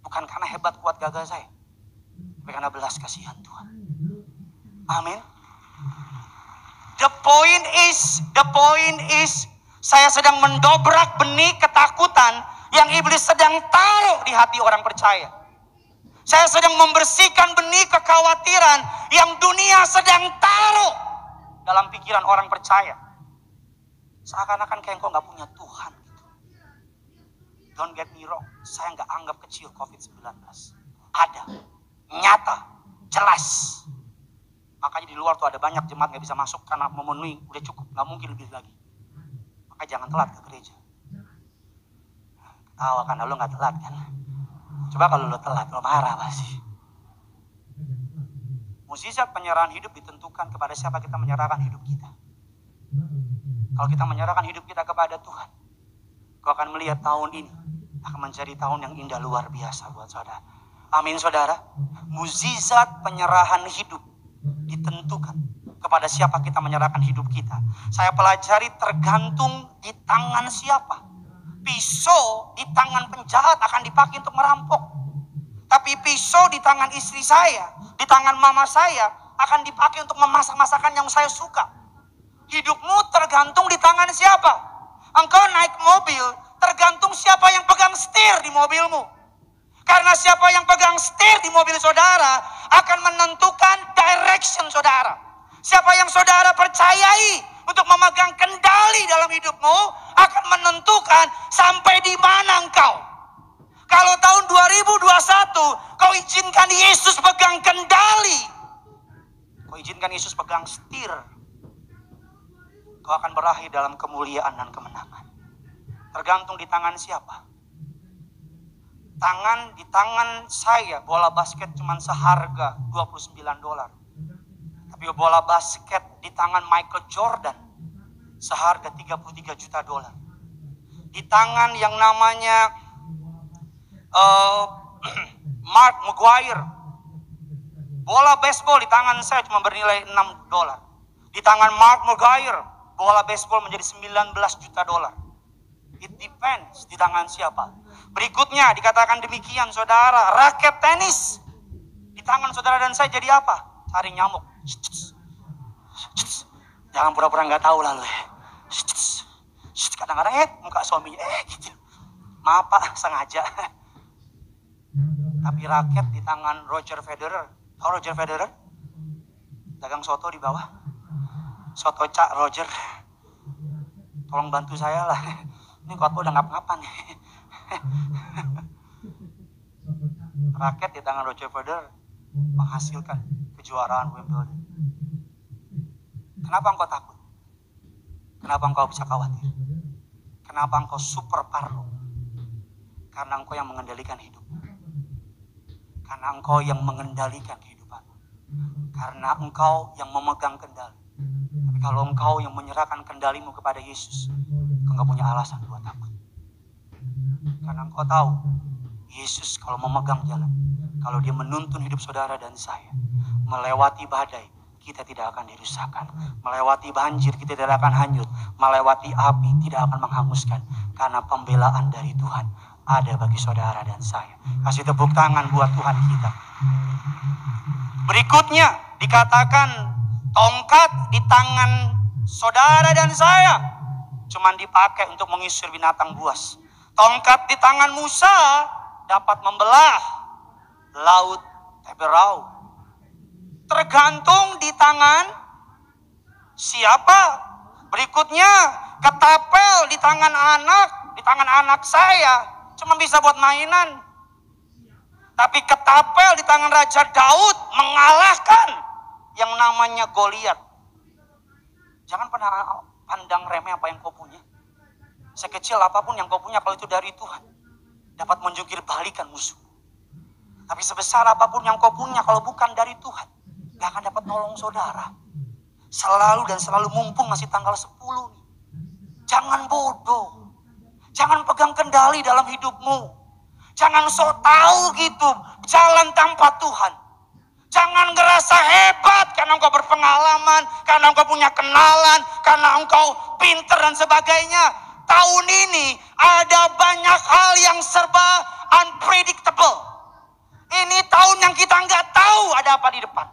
Bukan karena hebat kuat gagah saya, tapi karena belas kasihan Tuhan. Amin. The point is, saya sedang mendobrak benih ketakutan yang iblis sedang taruh di hati orang percaya. Saya sedang membersihkan benih kekhawatiran yang dunia sedang taruh dalam pikiran orang percaya. Seakan-akan kayak engkau gak punya Tuhan gitu. Don't get me wrong, saya gak anggap kecil COVID-19. Ada, nyata, jelas. Makanya di luar tuh ada banyak jemaat gak bisa masuk karena memenuhi, udah cukup, gak mungkin lebih lagi. Makanya jangan telat ke gereja. Ketawa karena lo gak telat kan. Coba kalau lo telat, lo marah pasti. Mukjizat penyerahan hidup ditentukan kepada siapa kita menyerahkan hidup kita. Kalau kita menyerahkan hidup kita kepada Tuhan, kau akan melihat tahun ini akan menjadi tahun yang indah luar biasa buat saudara. Amin saudara. Mukjizat penyerahan hidup ditentukan kepada siapa kita menyerahkan hidup kita. Saya pelajari tergantung di tangan siapa. Pisau di tangan penjahat akan dipakai untuk merampok. Tapi pisau di tangan istri saya, di tangan mama saya akan dipakai untuk memasak masakan yang saya suka. Hidupmu tergantung di tangan siapa? Engkau naik mobil, tergantung siapa yang pegang setir di mobilmu. Karena siapa yang pegang setir di mobil saudara akan menentukan direction saudara. Siapa yang saudara percayai untuk memegang kendali dalam hidupmu akan menentukan sampai di mana engkau. Kalau tahun 2021 kau izinkan Yesus pegang kendali, kau izinkan Yesus pegang setir, kau akan berakhir dalam kemuliaan dan kemenangan. Tergantung di tangan siapa. Di tangan saya bola basket cuma seharga $29. Tapi bola basket di tangan Michael Jordan seharga $33 juta. Di tangan yang namanya Mark Maguire, bola baseball di tangan saya cuma bernilai $6. Di tangan Mark Maguire, bola baseball menjadi $19 juta. It depends di tangan siapa. Berikutnya dikatakan demikian saudara, raket tenis di tangan saudara dan saya jadi apa? Cari nyamuk. Jangan pura-pura nggak tahu lalu. Kadang-kadang muka suaminya gitu. Maaf Pak, sengaja. Tapi raket di tangan Roger Federer. Tahu Roger Federer? Dagang soto di bawah. Soto Cak Roger. Tolong bantu saya lah. Ini khotbah udah ngap-ngapan. Raket di tangan Roger Federer menghasilkan kejuaraan Wimbledon. Kenapa engkau takut? Kenapa engkau bisa khawatir? Kenapa engkau super parno? Karena engkau yang mengendalikan hidup. Karena engkau yang mengendalikan kehidupan. Karena engkau yang memegang kendali. Tapi kalau engkau yang menyerahkan kendalimu kepada Yesus, engkau gak punya alasan buat takut. Karena engkau tahu, Yesus kalau memegang jalan, kalau dia menuntun hidup saudara dan saya, melewati badai, kita tidak akan dirusakkan. Melewati banjir, kita tidak akan hanyut. Melewati api, tidak akan menghanguskan. Karena pembelaan dari Tuhan ada bagi saudara dan saya. Kasih tepuk tangan buat Tuhan kita. Berikutnya dikatakan tongkat di tangan saudara dan saya cuman dipakai untuk mengusir binatang buas. Tongkat di tangan Musa dapat membelah laut Teberau. Tergantung di tangan siapa. Berikutnya ketapel di tangan anak saya cuma bisa buat mainan. Tapi ketapel di tangan Raja Daud mengalahkan yang namanya Goliat. Jangan pernah pandang remeh apa yang kau punya. Sekecil apapun yang kau punya, kalau itu dari Tuhan, dapat menjungkir balikan musuh. Tapi sebesar apapun yang kau punya, kalau bukan dari Tuhan, gak akan dapat nolong saudara. Selalu dan selalu, mumpung masih tanggal 10 nih. Jangan bodoh. Jangan pegang kendali dalam hidupmu. Jangan sok tahu gitu, jalan tanpa Tuhan. Jangan ngerasa hebat karena engkau berpengalaman, karena engkau punya kenalan, karena engkau pinter dan sebagainya. Tahun ini ada banyak hal yang serba unpredictable. Ini tahun yang kita nggak tahu ada apa di depan.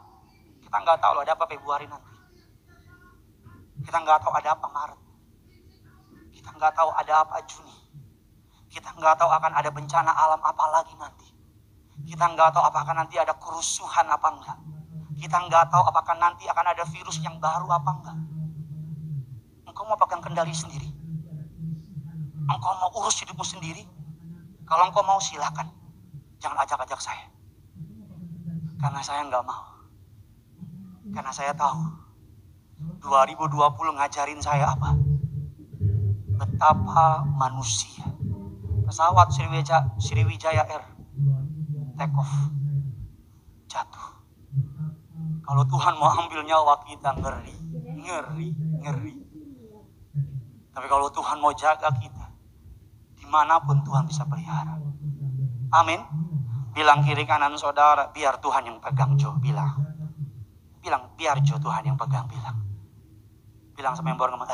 Kita nggak tahu ada apa Februari nanti. Kita nggak tahu ada apa Maret. Kita nggak tahu ada apa Juni. Kita nggak tahu akan ada bencana alam apa lagi nanti. Kita nggak tahu apakah nanti ada kerusuhan apa enggak. Kita nggak tahu apakah nanti akan ada virus yang baru apa enggak. Engkau mau pegang kendali sendiri. Engkau mau urus hidupmu sendiri. Kalau engkau mau silakan. Jangan ajak-ajak saya. Karena saya nggak mau. Karena saya tahu 2020 ngajarin saya apa? Betapa manusia. Pesawat Sriwijaya Air take off, jatuh. Kalau Tuhan mau ambil nyawa kita, ngeri. Tapi kalau Tuhan mau jaga kita, dimanapun Tuhan bisa pelihara. Amin. Bilang kiri kanan saudara, biar Tuhan yang pegang Jo. Bilang biar Jo Tuhan yang pegang. Bilang sama yang baru ngomong.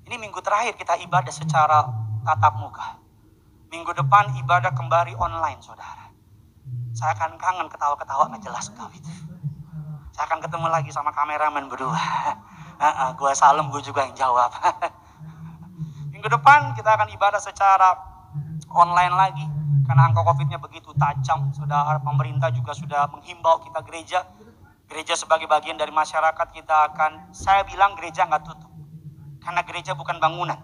Ini minggu terakhir kita ibadah secara tatap muka. Minggu depan ibadah kembali online, saudara. Saya akan kangen ketawa-ketawa nggak jelas kau itu. Saya akan ketemu lagi sama kameramen berdua. Gue salam, gue juga yang jawab. Minggu depan kita akan ibadah secara online lagi. Karena angka COVID-nya begitu tajam. Saudara, pemerintah juga sudah menghimbau kita gereja. Gereja sebagai bagian dari masyarakat kita akan, saya bilang gereja nggak tutup. Karena gereja bukan bangunan.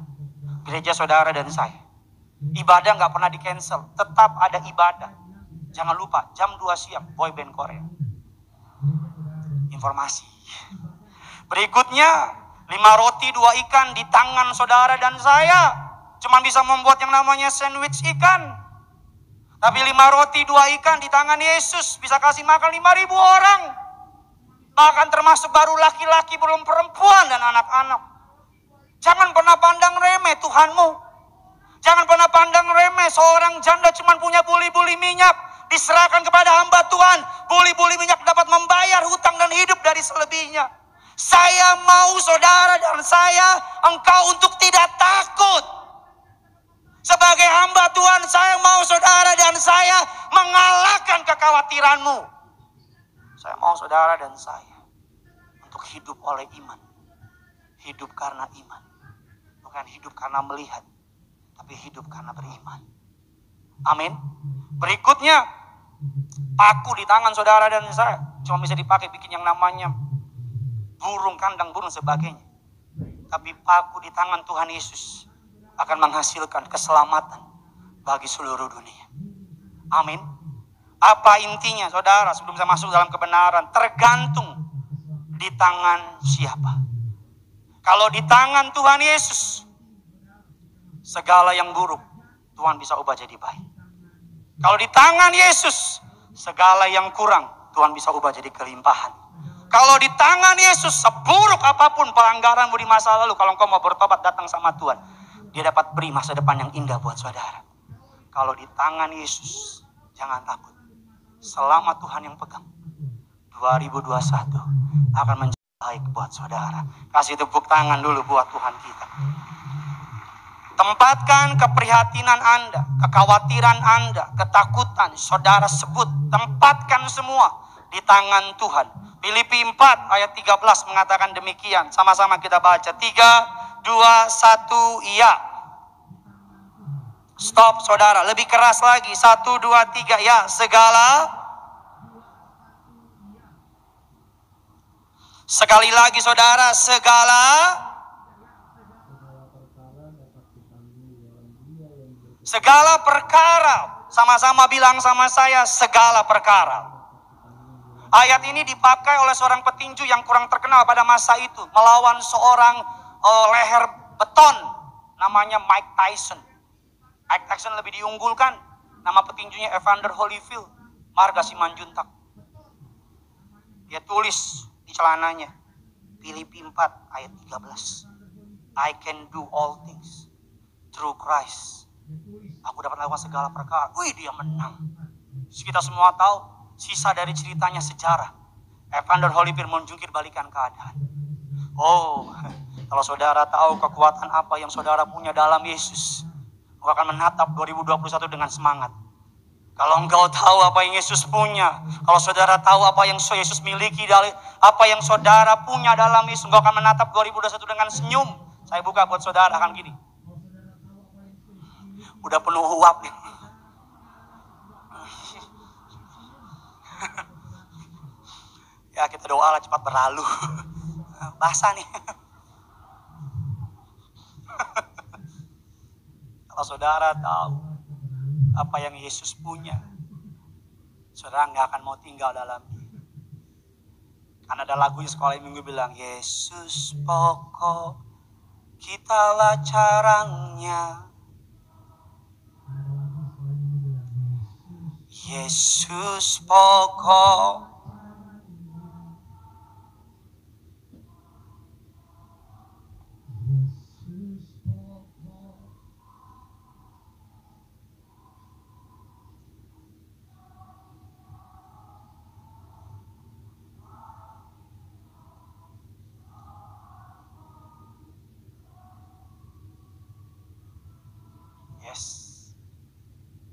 Gereja saudara dan saya. Ibadah nggak pernah di cancel. Tetap ada ibadah. Jangan lupa, jam 2 siang, boy band Korea. Informasi. Berikutnya, 5 roti 2 ikan di tangan saudara dan saya. Cuma bisa membuat yang namanya sandwich ikan. Tapi 5 roti 2 ikan di tangan Yesus bisa kasih makan 5.000 orang. Bahkan termasuk baru laki-laki, belum perempuan dan anak-anak. Jangan pernah pandang remeh Tuhanmu. Jangan pernah pandang remeh seorang janda cuma punya buli-buli minyak. Diserahkan kepada hamba Tuhan. Buli-buli minyak dapat membayar hutang dan hidup dari selebihnya. Saya mau saudara dan saya, engkau untuk tidak takut. Sebagai hamba Tuhan, saya mau saudara dan saya mengalahkan kekhawatiranmu. Saya mau saudara dan saya untuk hidup oleh iman. Hidup karena iman. Bukan hidup karena melihat, tapi hidup karena beriman. Amin. Berikutnya, paku di tangan saudara dan saya cuma bisa dipakai bikin yang namanya burung, kandang burung sebagainya. Tapi paku di tangan Tuhan Yesus akan menghasilkan keselamatan bagi seluruh dunia. Amin. Apa intinya saudara sebelum saya masuk dalam kebenaran? Tergantung di tangan siapa. Kalau di tangan Tuhan Yesus, segala yang buruk Tuhan bisa ubah jadi baik. Kalau di tangan Yesus, segala yang kurang Tuhan bisa ubah jadi kelimpahan. Kalau di tangan Yesus, seburuk apapun pelanggaranmu di masa lalu, kalau engkau mau bertobat datang sama Tuhan, dia dapat beri masa depan yang indah buat saudara. Kalau di tangan Yesus, jangan takut. Selama Tuhan yang pegang, 2021 akan menjadi baik buat saudara. Kasih tepuk tangan dulu buat Tuhan kita. Tempatkan keprihatinan Anda, kekhawatiran Anda, ketakutan, saudara sebut. Tempatkan semua di tangan Tuhan. Filipi 4 ayat 13 mengatakan demikian. Sama-sama kita baca. 3, 2, 1, iya. Stop saudara, lebih keras lagi. 1, 2, 3, ya. Sekali lagi saudara, segala perkara. Sama-sama bilang sama saya, segala perkara. Ayat ini dipakai oleh seorang petinju yang kurang terkenal pada masa itu. Melawan seorang leher beton. Namanya Mike Tyson. Mike Tyson lebih diunggulkan. Nama petinjunya Evander Holyfield. Marga Simanjuntak. Dia tulis di celananya. Filipi 4 ayat 13. I can do all things through Christ. Aku dapat lakukan segala perkara. Wih, dia menang. Kita semua tahu sisa dari ceritanya sejarah. Evander Holyfield menjungkir balikan keadaan. Oh, kalau saudara tahu kekuatan apa yang saudara punya dalam Yesus, engkau akan menatap 2021 dengan semangat. Kalau engkau tahu apa yang Yesus punya, kalau saudara tahu apa yang Yesus miliki, apa yang saudara punya dalam Yesus, engkau akan menatap 2021 dengan senyum. Saya buka buat saudara akan gini. Udah penuh uap nih. Ya kita doa lah cepat berlalu. Basah nih. Kalau saudara tahu apa yang Yesus punya, saudara nggak akan mau tinggal dalam dia. Karena ada lagunya sekolah minggu bilang, Yesus pokok, kitalah carangnya. Yesus pokok.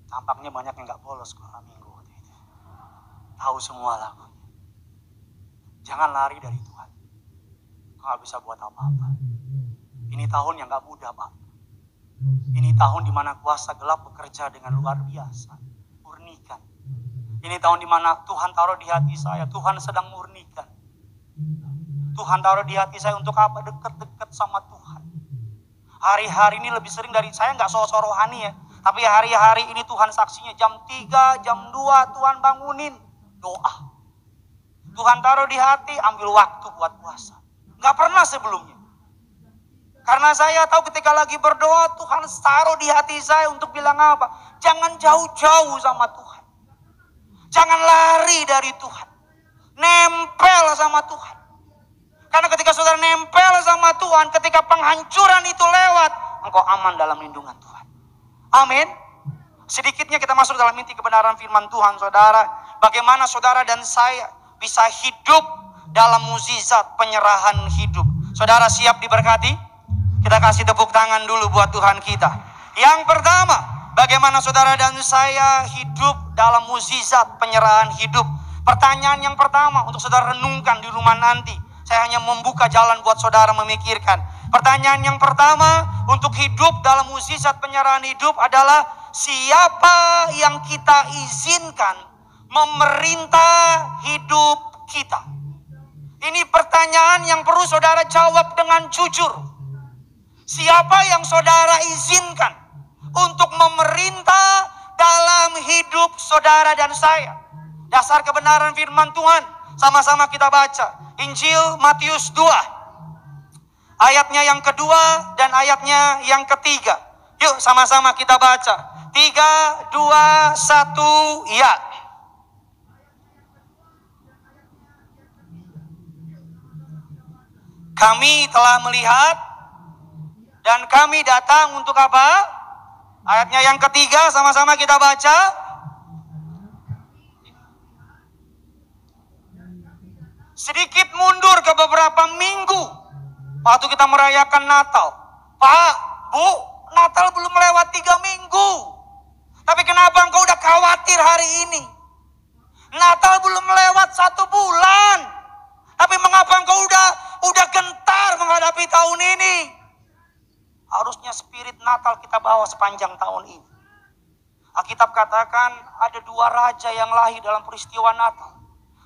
Tampaknya banyak yang gak bolos sekolah minggu waktu itu. Tahu semua lagunya. Jangan lari dari Tuhan. Nggak bisa buat apa-apa. Ini tahun yang gak mudah, Pak. Ini tahun dimana kuasa gelap bekerja dengan luar biasa. Murnikan. Ini tahun dimana Tuhan taruh di hati saya. Tuhan sedang murnikan. Tuhan taruh di hati saya untuk apa? Dekat-dekat sama Tuhan. Hari-hari ini lebih sering dari saya gak sok-sok rohani ya. Tapi hari-hari ini Tuhan saksinya jam 3, jam 2 Tuhan bangunin. Doa. Tuhan taruh di hati, ambil waktu buat puasa. Gak pernah sebelumnya. Karena saya tahu ketika lagi berdoa, Tuhan taruh di hati saya untuk bilang apa? Jangan jauh-jauh sama Tuhan. Jangan lari dari Tuhan. Nempel sama Tuhan. Karena ketika saudara nempel sama Tuhan, ketika penghancuran itu lewat, engkau aman dalam lindungan Tuhan. Amin. Sedikitnya kita masuk dalam inti kebenaran firman Tuhan, saudara. Bagaimana saudara dan saya bisa hidup dalam mukjizat penyerahan hidup. Saudara siap diberkati? Kita kasih tepuk tangan dulu buat Tuhan kita. Yang pertama, bagaimana saudara dan saya hidup dalam mukjizat penyerahan hidup. Pertanyaan yang pertama untuk saudara renungkan di rumah nanti. Saya hanya membuka jalan buat saudara memikirkan. Pertanyaan yang pertama untuk hidup dalam mukjizat penyerahan hidup adalah siapa yang kita izinkan memerintah hidup kita? Ini pertanyaan yang perlu saudara jawab dengan jujur. Siapa yang saudara izinkan untuk memerintah dalam hidup saudara dan saya? Dasar kebenaran firman Tuhan. Sama-sama kita baca. Injil Matius 2. Ayatnya yang kedua dan ayatnya yang ketiga. Yuk sama-sama kita baca. 3, 2, 1, ya. Kami telah melihat dan kami datang untuk apa? Ayatnya yang ketiga sama-sama kita baca. Sedikit mundur ke beberapa minggu waktu kita merayakan Natal. Pak, Bu, Natal belum lewat 3 minggu. Tapi kenapa engkau udah khawatir hari ini? Natal belum lewat 1 bulan. Tapi mengapa engkau udah gentar menghadapi tahun ini? Harusnya spirit Natal kita bawa sepanjang tahun ini. Alkitab katakan ada 2 raja yang lahir dalam peristiwa Natal.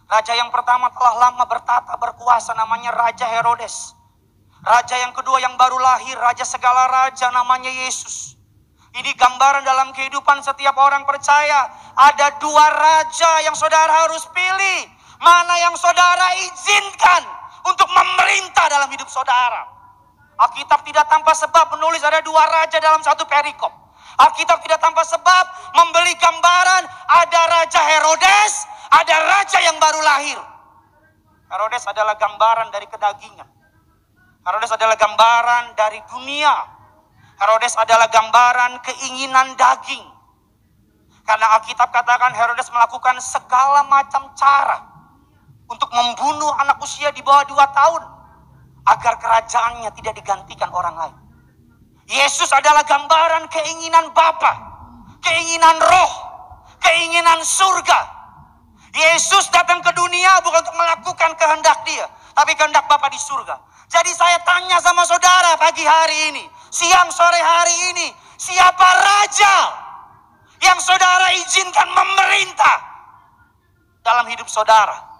Raja yang pertama telah lama bertata berkuasa, namanya Raja Herodes. Raja yang kedua yang baru lahir, Raja segala raja, namanya Yesus. Ini gambaran dalam kehidupan setiap orang percaya. Ada 2 raja yang saudara harus pilih. Mana yang saudara izinkan untuk memerintah dalam hidup saudara. Alkitab tidak tanpa sebab menulis ada 2 raja dalam 1 perikop. Alkitab tidak tanpa sebab memberi gambaran ada Raja Herodes, ada raja yang baru lahir. Herodes adalah gambaran dari kedagingan. Herodes adalah gambaran dari dunia. Herodes adalah gambaran keinginan daging. Karena Alkitab katakan Herodes melakukan segala macam cara untuk membunuh anak usia di bawah 2 tahun. Agar kerajaannya tidak digantikan orang lain. Yesus adalah gambaran keinginan Bapa, keinginan roh, keinginan surga. Yesus datang ke dunia bukan untuk melakukan kehendak dia, tapi kehendak Bapa di surga. Jadi saya tanya sama saudara pagi hari ini, siang sore hari ini, siapa raja yang saudara izinkan memerintah dalam hidup saudara?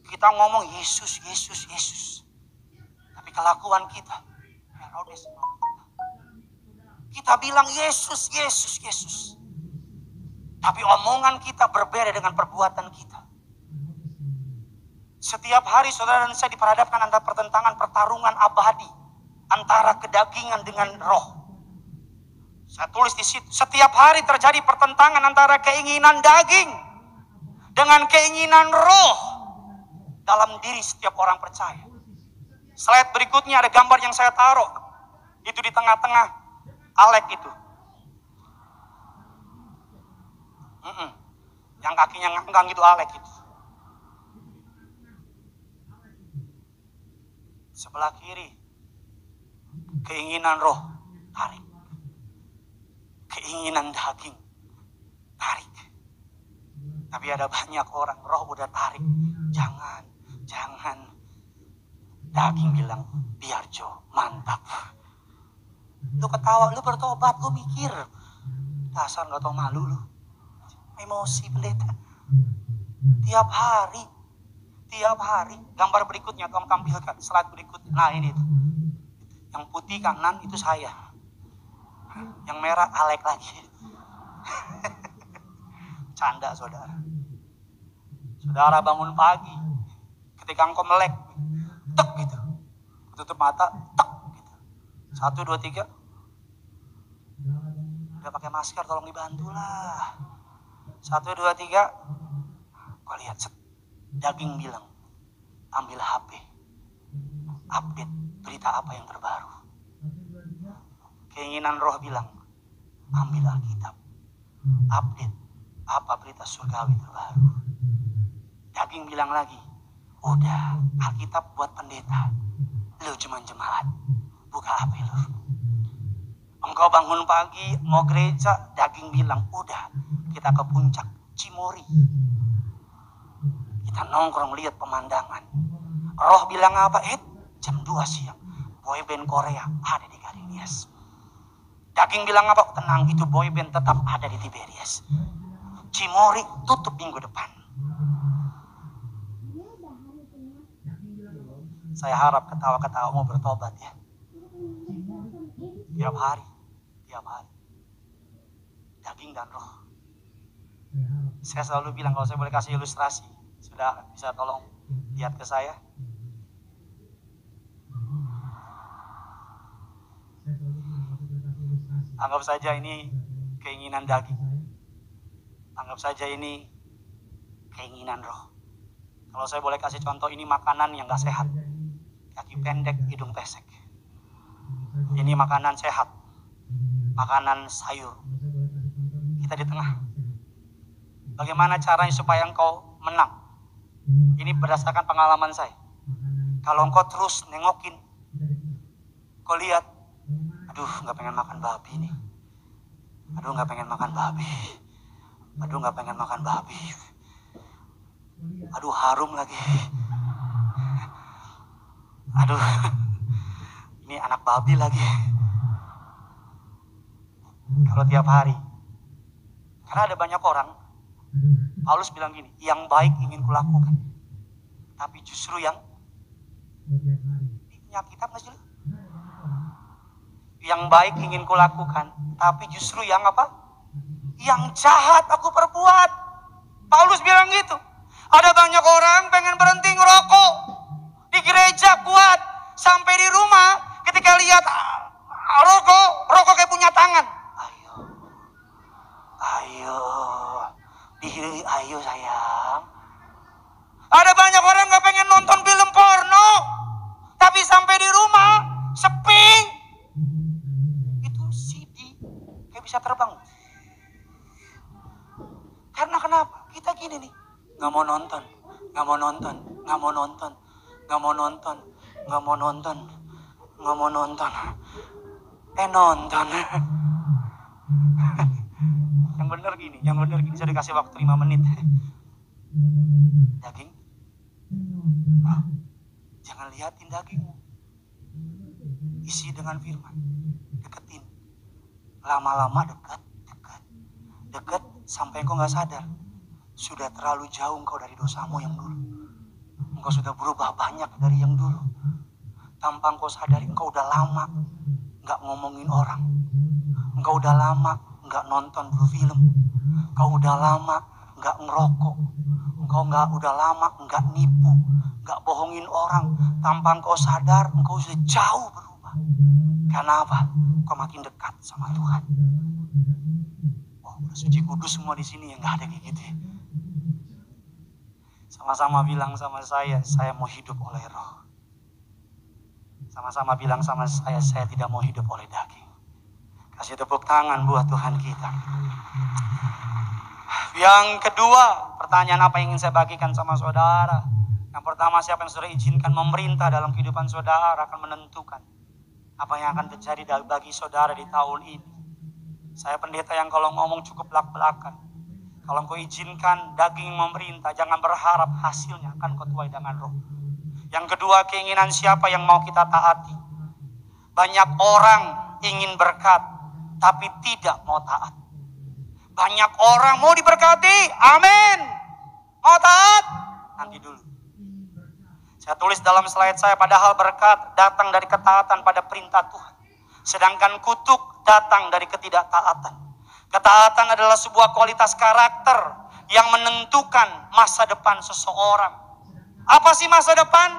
Kita ngomong Yesus, Yesus, Yesus. Tapi kelakuan kita, Herodes. Kita bilang Yesus, Yesus, Yesus. Tapi omongan kita berbeda dengan perbuatan kita. Setiap hari saudara dan saya diperhadapkan antara pertentangan pertarungan abadi. Antara kedagingan dengan roh. Saya tulis di situ. Setiap hari terjadi pertentangan antara keinginan daging dengan keinginan roh dalam diri setiap orang percaya. Slide berikutnya ada gambar yang saya taruh. Itu di tengah-tengah Alek itu. Yang kakinya nganggang itu Alek itu. Sebelah kiri keinginan roh, tarik. Keinginan daging, tarik. Tapi ada banyak orang roh udah tarik. Jangan. Daging bilang, biar Jo, mantap. Lu ketawa, lu bertobat, lu mikir. Dasar gak tau malu lu. Emosi pendeta. Tiap hari. Gambar berikutnya tolong tampilkan, slide berikutnya. Nah ini tuh. Yang putih kanan itu saya. Yang merah Alek lagi. Canda saudara. Saudara bangun pagi. Ketika engkau melek. Tek gitu. Tutup mata. Tek gitu. 1, 2, 3. Udah pakai masker tolong dibantulah. 1, 2, 3. Kau lihat set. Daging bilang, ambil HP, update berita apa yang terbaru. Keinginan roh bilang, ambil Alkitab, update apa berita surgawi terbaru. Daging bilang lagi, udah Alkitab buat pendeta, lu cuma jemaat, buka HP lu. Engkau bangun pagi mau gereja, daging bilang, udah kita ke puncak Cimory. Kita nongkrong lihat pemandangan. Roh bilang apa? Jam 2 siang. Boyband Korea ada di Garinias. Daging bilang apa? Tenang, itu boyband tetap ada di Tiberias. Cimory tutup minggu depan. Saya harap ketawa-ketawa mau bertobat ya. Tiap hari. Daging dan roh. Saya selalu bilang kalau saya boleh kasih ilustrasi. Sudah bisa tolong lihat ke saya? Anggap saja ini keinginan daging. Anggap saja ini keinginan roh. Kalau saya boleh kasih contoh, ini makanan yang gak sehat. Kaki pendek, hidung pesek. Ini makanan sehat. Makanan sayur. Kita di tengah. Bagaimana caranya supaya engkau menang? Ini berdasarkan pengalaman saya. Kalau engkau terus nengokin, kau lihat, aduh gak pengen makan babi nih. Aduh gak pengen makan babi. Aduh harum lagi. Aduh, ini anak babi lagi. Kalau tiap hari. Karena ada banyak orang, Paulus bilang gini, yang baik ingin kulakukan, tapi justru yang punya kitab nggak sih? Yang baik ingin kulakukan, tapi justru yang apa? Yang jahat aku perbuat. Paulus bilang gitu. Ada banyak orang pengen berhenti ngerokok di gereja kuat, sampai di rumah ketika lihat rokok kayak punya tangan. Ayo sayang. Ada banyak orang gak pengen nonton film porno, tapi sampai di rumah sepi. Itu CD kayak bisa terbang. Karena kenapa? Kita gini nih, gak mau nonton. Nonton. Yang bener gini, saya dikasih waktu 5 menit. Daging, jangan liatin dagingmu. Isi dengan firman, deketin. Lama-lama dekat sampai engkau gak sadar. Sudah terlalu jauh engkau dari dosamu yang dulu. Engkau sudah berubah banyak dari yang dulu. Tanpa engkau sadari, engkau udah lama gak ngomongin orang. Engkau udah lama gak nonton film. Engkau udah lama gak ngerokok. Engkau udah lama gak nipu, gak bohongin orang. Tanpa engkau sadar, engkau sudah jauh berubah. Karena apa? Engkau makin dekat sama Tuhan. Udah suci kudus semua di sini yang gak ada kayak gitu ya. Sama-sama bilang sama saya mau hidup oleh roh. Sama-sama bilang sama saya tidak mau hidup oleh daging. Kasih tepuk tangan buat Tuhan kita. Yang kedua, pertanyaan apa yang ingin saya bagikan sama saudara? Yang pertama, siapa yang saudara izinkan memerintah dalam kehidupan saudara akan menentukan apa yang akan terjadi bagi saudara di tahun ini. Saya pendeta yang kalau ngomong cukup belak-belakan. Kalau engkau izinkan daging memerintah, jangan berharap hasilnya akan kau tuai dengan roh. Yang kedua, keinginan siapa yang mau kita taati. Banyak orang ingin berkat, tapi tidak mau taat. Banyak orang mau diberkati, amin. Mau taat? Nanti dulu. Saya tulis dalam slide saya, padahal berkat datang dari ketaatan pada perintah Tuhan. Sedangkan kutuk datang dari ketidaktaatan. Ketaatan adalah sebuah kualitas karakter yang menentukan masa depan seseorang. Apa sih masa depan?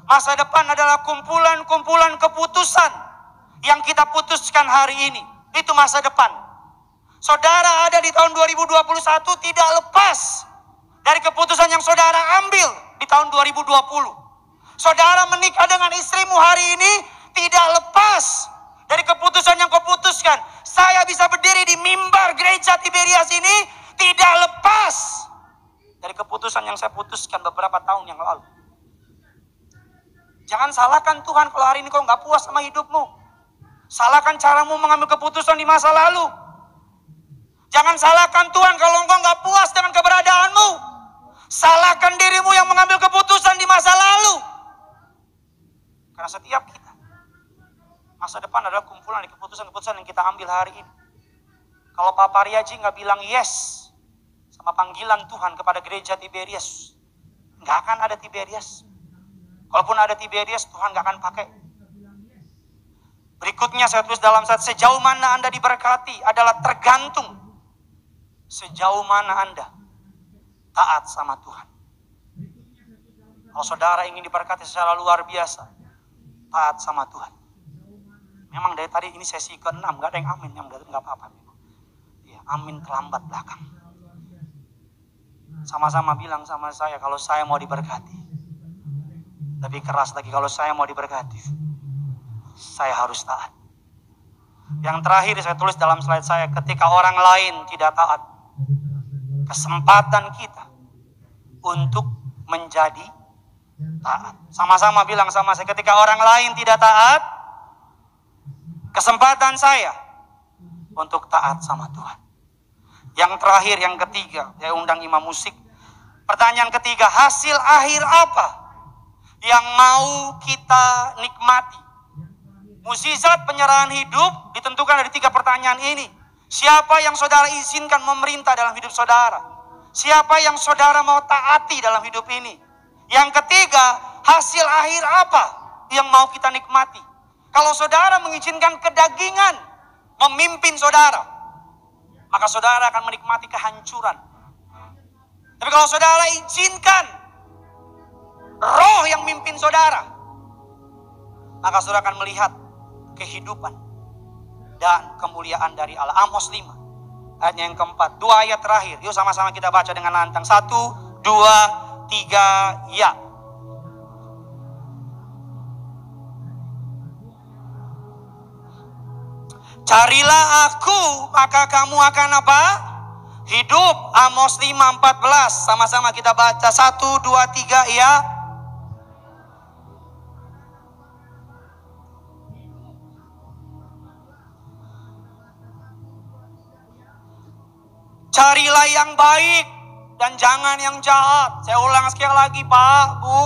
Masa depan adalah kumpulan-kumpulan keputusan yang kita putuskan hari ini. Itu masa depan. Saudara ada di tahun 2021 tidak lepas dari keputusan yang saudara ambil di tahun 2020. Saudara menikah dengan istrimu hari ini tidak lepas dari keputusan yang kau putuskan. Saya bisa berdiri di mimbar gereja Tiberias ini tidak lepas dari keputusan yang saya putuskan beberapa tahun yang lalu. Jangan salahkan Tuhan kalau hari ini kau nggak puas sama hidupmu. Salahkan caramu mengambil keputusan di masa lalu. Jangan salahkan Tuhan kalau engkau nggak puas dengan keberadaanmu. Salahkan dirimu yang mengambil keputusan di masa lalu. Karena setiap kita, masa depan adalah kumpulan dari keputusan-keputusan yang kita ambil hari ini. Kalau Papa Riaji nggak bilang yes sama panggilan Tuhan kepada gereja Tiberias, nggak akan ada Tiberias. Kalaupun ada Tiberias, Tuhan nggak akan pakai. Berikutnya saya tulis dalam slide, sejauh mana Anda diberkati adalah tergantung sejauh mana Anda taat sama Tuhan. Kalau saudara ingin diberkati secara luar biasa, taat sama Tuhan. Memang dari tadi ini sesi ke-6, gak ada yang amin, yang gak apa-apa. Ya, amin terlambat belakang. Sama-sama bilang sama saya, kalau saya mau diberkati. Lebih keras lagi, kalau saya mau diberkati, saya harus taat. Yang terakhir saya tulis dalam slide saya, ketika orang lain tidak taat, kesempatan kita untuk menjadi taat. Sama-sama bilang sama saya, ketika orang lain tidak taat, kesempatan saya untuk taat sama Tuhan. Yang terakhir, yang ketiga, saya undang imam musik. Pertanyaan ketiga, hasil akhir apa yang mau kita nikmati? Mukjizat penyerahan hidup ditentukan dari 3 pertanyaan ini. Siapa yang saudara izinkan memerintah dalam hidup saudara? Siapa yang saudara mau taati dalam hidup ini? Yang ketiga, hasil akhir apa yang mau kita nikmati? Kalau saudara mengizinkan kedagingan memimpin saudara, maka saudara akan menikmati kehancuran. Tapi kalau saudara izinkan roh yang mimpin saudara, maka saudara akan melihat kehidupan dan kemuliaan dari Allah. Amos 5 ayatnya yang keempat. 2 ayat terakhir, yuk sama-sama kita baca dengan lantang. 1, 2, 3, ya. Carilah aku, maka kamu akan apa? Hidup. Amos 5:14. Sama-sama kita baca. 1, 2, 3, ya. Carilah yang baik dan jangan yang jahat. Saya ulang sekali lagi, Pak, Bu.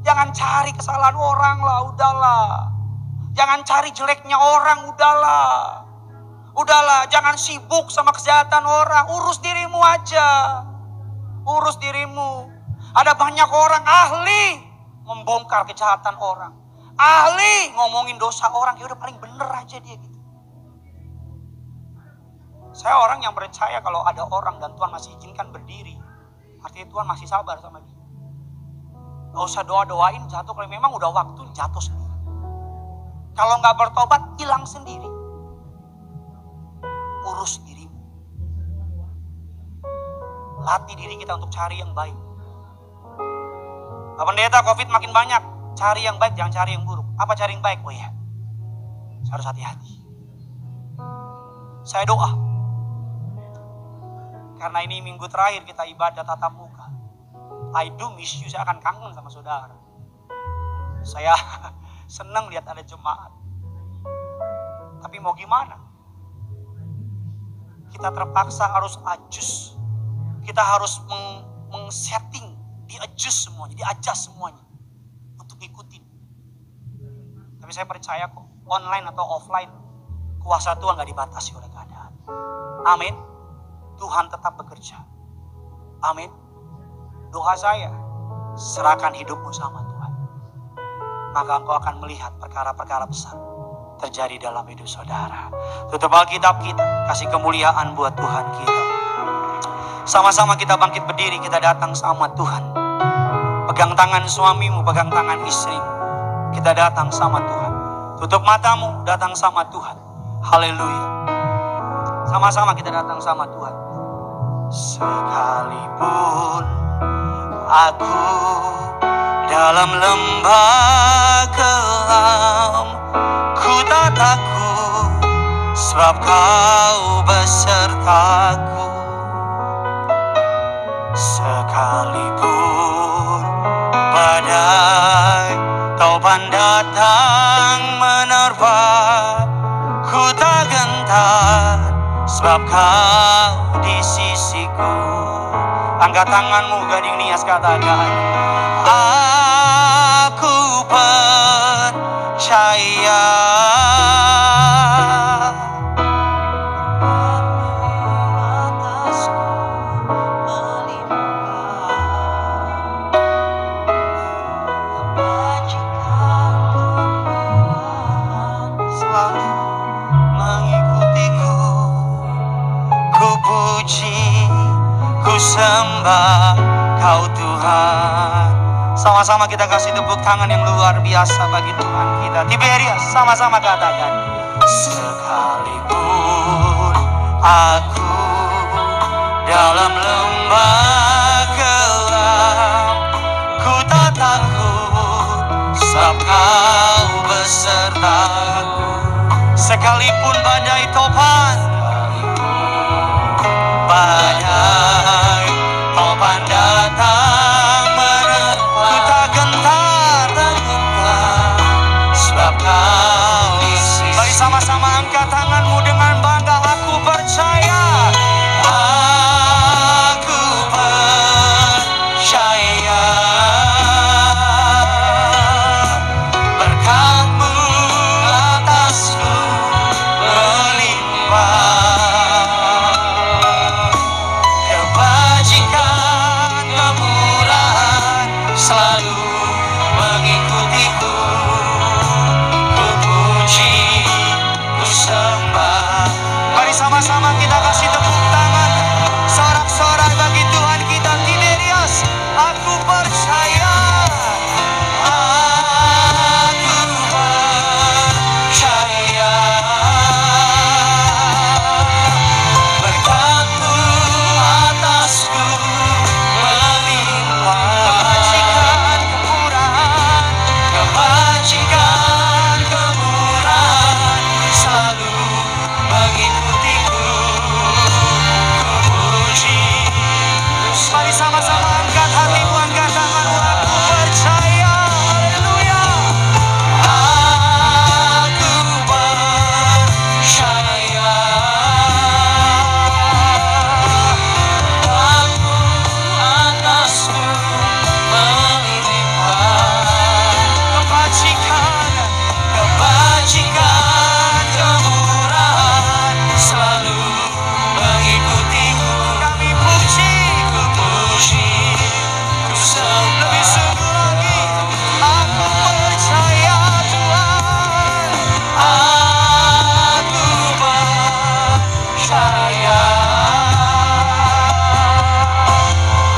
Jangan cari kesalahan orang lah, udahlah. Jangan cari jeleknya orang, udahlah. Udahlah, jangan sibuk sama kejahatan orang. Urus dirimu aja. Urus dirimu. Ada banyak orang ahli membongkar kejahatan orang. Ahli ngomongin dosa orang. Ya udah, paling bener aja dia gitu. Saya orang yang percaya kalau ada orang dan Tuhan masih izinkan berdiri, artinya Tuhan masih sabar sama dia. Gak usah doa-doain jatuh, kalau memang udah waktu jatuh sendiri. Kalau gak bertobat, hilang sendiri. Urus dirimu. Latih diri kita untuk cari yang baik. Pak Pendeta, COVID makin banyak. Cari yang baik, jangan cari yang buruk. Apa cari yang baik? Oh ya, saya harus hati-hati. Saya doa. Karena ini minggu terakhir kita ibadah tatap muka. I do miss you, saya akan kangen sama saudara. Saya senang lihat ada jemaat. Tapi mau gimana? Kita terpaksa harus adjust. Kita harus meng-setting, di-adjust semuanya, di-adjust semuanya. Untuk Tapi saya percaya kok, online atau offline, kuasa Tuhan gak dibatasi oleh keadaan. Amin. Tuhan tetap bekerja. Amin. Doa saya, serahkan hidupmu sama Tuhan. Maka engkau akan melihat perkara-perkara besar terjadi dalam hidup saudara. Tutup Alkitab kita, kasih kemuliaan buat Tuhan kita. Sama-sama kita bangkit berdiri, kita datang sama Tuhan. Pegang tangan suamimu, pegang tangan istrimu. Kita datang sama Tuhan. Tutup matamu, datang sama Tuhan. Haleluya. Sama-sama kita datang sama Tuhan. Sekalipun aku dalam lembah kelam, ku tak takut, sebab Kau besertaku. Sekalipun badai topan datang menerpa, ku tak gentar, sebab Kau di sisiku. Angkat tanganmu, Gading Nias, katakan, aku percaya. Sembah Kau Tuhan. Sama-sama kita kasih tepuk tangan yang luar biasa bagi Tuhan kita. Tiberias, sama-sama katakan, sekalipun aku dalam lembah gelap, ku tak takut, sebab Kau besertaku. Sekalipun badai topan, badai topan datang menerpa, ku tak gentar, sebab Kau di sisi. Mari sama-sama angkat tanganmu dengan bangga. Aku percaya, aku percaya, berkat-Mu atasku melimpah. Selalu mengikutiku, ku puji, ku sembah. Mari sama-sama kita kasih tepuk tangan sorak-sorai bagi Tuhan kita. Tiberias, aku percaya, aku percaya, berkat-Mu atasku melimpah. Kebajikan, kemurahan selalu mengikutiku, ku puji. Mari sama-sama angkat hatimu, angkat tanganmu. Aku percaya, haleluya. Aku percaya, Aku atasku melimpah. Kebajikan, kemurahan selalu mengikutiku. Kami puji, ku puji, ku sembah. Lebih sungguh lagi, aku percaya Tuhan. Aku percaya,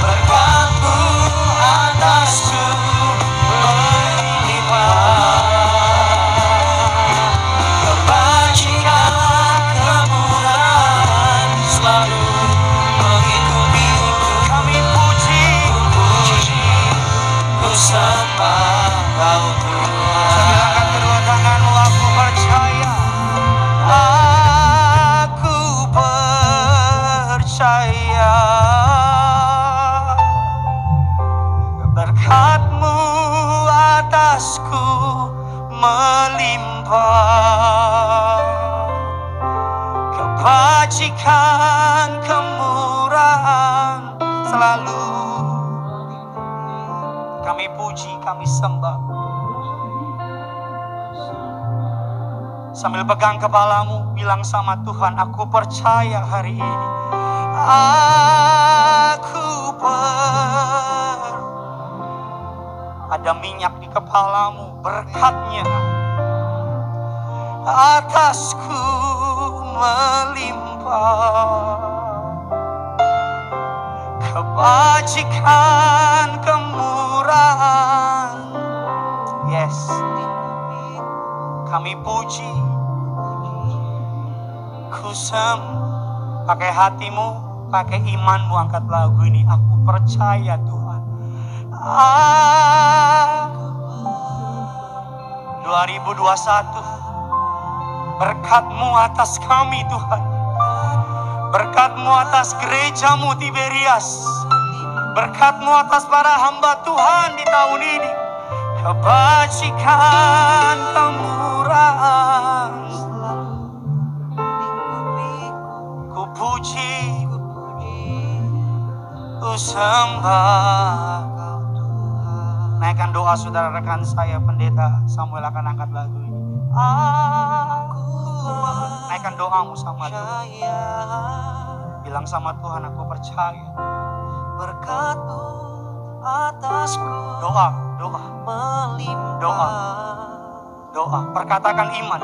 berkat-Mu atasku melimpah. Kebajikan, kemurahan selalu mengikutiku. Kami puji, ku sembah Kau Tuhan. Sambil angkat kedua tanganmu, aku percaya, aku percaya, berkat-Mu atasku melimpah. Kebajikan, kemurahan selalu kami puji, kami sembah. Sambil pegang kepalamu, bilang sama Tuhan, aku percaya hari ini. Ada minyak di kepalamu, berkatnya atasku melimpah. Kebajikan, kemurahan, yes, kami puji, pakai hatimu, pakai imanmu, angkat lagu ini. Aku percaya Tuhan. 2021, berkat-Mu atas kami Tuhan. Berkat-Mu atas gerejamu Tiberias. Berkat-Mu atas para hamba Tuhan di tahun ini. Kebajikan, kemurahan, ku puji, ku sembah. Naikkan doa saudara rekan saya, pendeta Samuel akan angkat lagu ini. Naikkan doamu sama Tuhan. Bilang sama Tuhan, aku percaya. Berkat-Mu atasku. Doa. Perkatakan iman.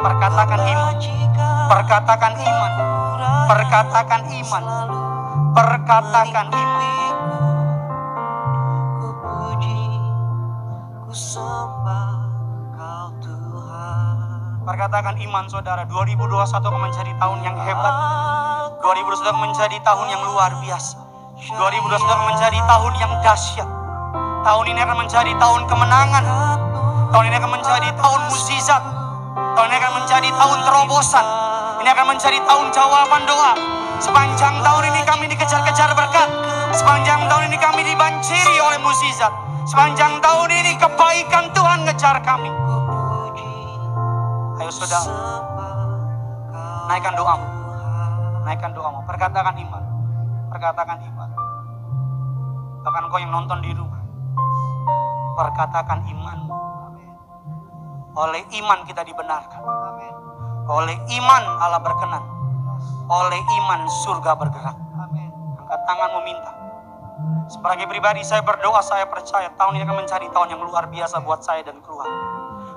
Perkatakan iman. Perkatakan iman. Perkatakan iman. Perkatakan iman. Ku puji, ku sembah Kau Tuhan. Perkatakan iman saudara. 2021 akan menjadi tahun yang hebat. 2021 akan menjadi tahun yang luar biasa. 2021 akan menjadi tahun yang dahsyat. Tahun ini akan menjadi tahun kemenangan. Tahun ini akan menjadi tahun mukjizat. Tahun ini akan menjadi tahun terobosan. Ini akan menjadi tahun jawaban doa. Sepanjang tahun ini kami dikejar-kejar berkat. Sepanjang tahun ini kami dibanjiri oleh mukjizat. Sepanjang tahun ini kebaikan Tuhan ngejar kami. Ayo saudara, naikkan doamu. Naikkan doamu. Perkatakan iman. Perkatakan iman. Bahkan kau yang nonton di rumah, perkatakan imanmu. Oleh iman kita dibenarkan. Oleh iman Allah berkenan. Oleh iman surga bergerak. Angkat tanganmu, minta. Sebagai pribadi saya berdoa, saya percaya tahun ini akan menjadi tahun yang luar biasa buat saya dan keluarga.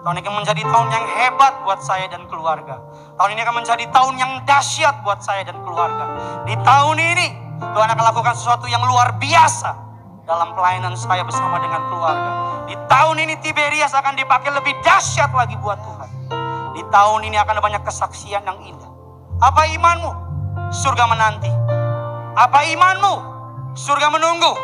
Tahun ini akan menjadi tahun yang hebat buat saya dan keluarga. Tahun ini akan menjadi tahun yang dahsyat buat saya dan keluarga. Di tahun ini Tuhan akan lakukan sesuatu yang luar biasa dalam pelayanan saya bersama dengan keluarga. Di tahun ini Tiberias akan dipakai lebih dahsyat lagi buat Tuhan. Di tahun ini akan ada banyak kesaksian yang indah. Apa imanmu? Surga menanti. Apa imanmu? Surga menunggu.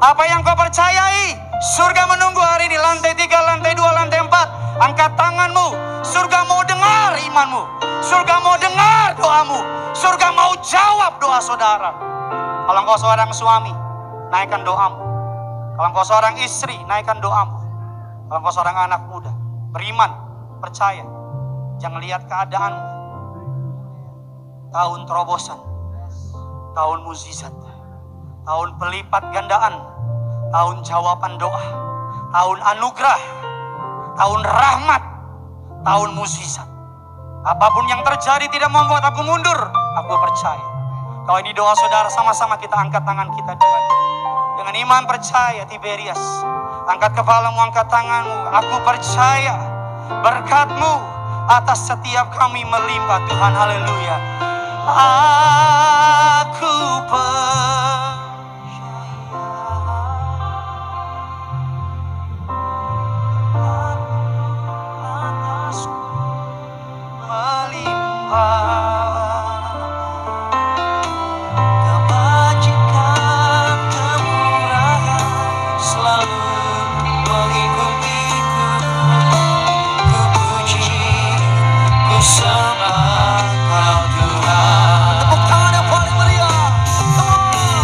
Apa yang kau percayai? Surga menunggu hari ini. Lantai 3, lantai 2, lantai 4. Angkat tanganmu. Surga mau dengar imanmu. Surga mau dengar doamu. Surga mau jawab doa saudara. Kalau engkau seorang suami, naikkan doamu. Kalau engkau seorang istri, naikkan doamu. Kalau engkau seorang anak muda, beriman, percaya. Jangan lihat keadaanmu. Tahun terobosan, tahun mukjizat, tahun pelipat gandaan, tahun jawaban doa, tahun anugerah, tahun rahmat, tahun mukjizat. Apapun yang terjadi tidak membuat aku mundur. Aku percaya. Kalau ini doa saudara, sama-sama kita angkat tangan kita doa. Dengan iman percaya Tiberias. Angkat kepalamu, angkat tanganmu. Aku percaya berkat-Mu atas setiap kami melimpah Tuhan. Haleluya. Aku percaya atasku melimpah. Tepuk tangan yang paling meriah. Come on.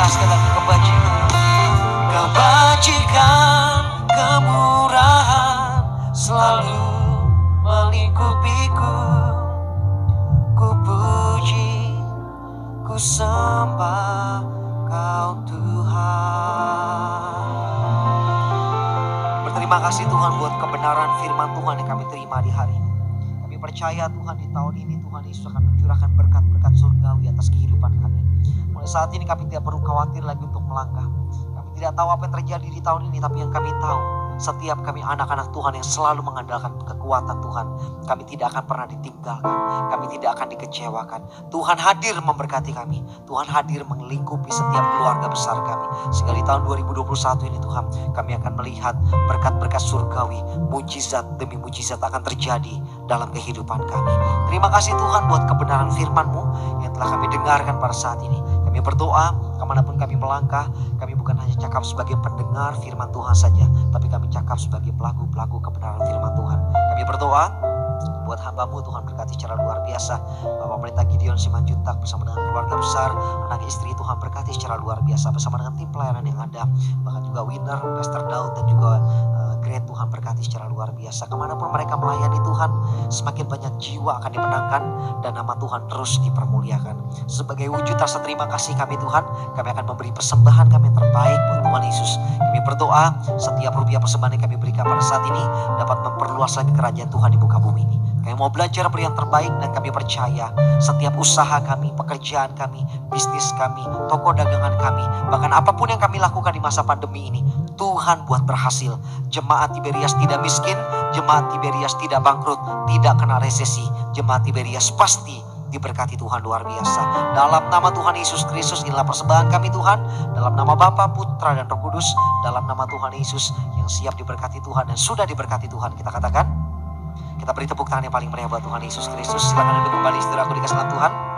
sekali lagi kebajikan. Kebajikan, kemurahan selalu melingkupiku. Ku puji, ku sembah Kau Tuhan. Berterima kasih Tuhan buat kebenaran firman Tuhan yang kami terima di hari ini. Kami percaya Tuhan di tahun ini Tuhan Yesus akan mencurahkan berkat-berkat surgawi atas kehidupan kami. Mulai saat ini kami tidak perlu khawatir lagi untuk melangkah. Kami tidak tahu apa yang terjadi di tahun ini, tapi yang kami tahu, setiap kami anak-anak Tuhan yang selalu mengandalkan kekuatan Tuhan, kami tidak akan pernah ditinggalkan, kami tidak akan dikecewakan. Tuhan hadir memberkati kami, Tuhan hadir melingkupi setiap keluarga besar kami. Sehingga di tahun 2021 ini Tuhan, kami akan melihat berkat-berkat surgawi, mujizat demi mujizat akan terjadi dalam kehidupan kami. Terima kasih Tuhan buat kebenaran firman-Mu yang telah kami dengarkan pada saat ini. Kami berdoa, kemanapun kami melangkah, kami bukan hanya cakap sebagai pendengar firman Tuhan saja, tapi kami cakap sebagai pelaku-pelaku kebenaran firman Tuhan. Kami berdoa buat hamba-Mu Tuhan, berkati secara luar biasa Bapak Pendeta Gideon Simanjuntak bersama dengan keluarga besar, anak istri Tuhan, berkati secara luar biasa bersama dengan tim pelayanan yang ada, bahkan juga Winner, Pastor Daud dan juga Great, Tuhan berkati secara luar biasa. Kemanapun mereka melayani Tuhan, semakin banyak jiwa akan dimenangkan dan nama Tuhan terus dipermuliakan. Sebagai wujud rasa terima kasih kami Tuhan, kami akan memberi persembahan kami yang terbaik buat Tuhan Yesus. Kami berdoa setiap rupiah persembahan yang kami berikan pada saat ini dapat memperluas lagi kerajaan Tuhan di muka bumi ini. Kami mau belajar beri yang terbaik dan kami percaya setiap usaha kami, pekerjaan kami, bisnis kami, toko dagangan kami, bahkan apapun yang kami lakukan di masa pandemi ini, Tuhan buat berhasil. Jemaat Tiberias tidak miskin, jemaat Tiberias tidak bangkrut, tidak kena resesi. Jemaat Tiberias pasti diberkati Tuhan luar biasa. Dalam nama Tuhan Yesus Kristus, inilah persembahan kami Tuhan. Dalam nama Bapa, Putra dan Roh Kudus, dalam nama Tuhan Yesus yang siap diberkati Tuhan dan sudah diberkati Tuhan. Kita katakan, kita beri tepuk tangan yang paling meriah buat Tuhan Yesus Kristus. Silakan duduk kembali, saudaraku di kasih Tuhan.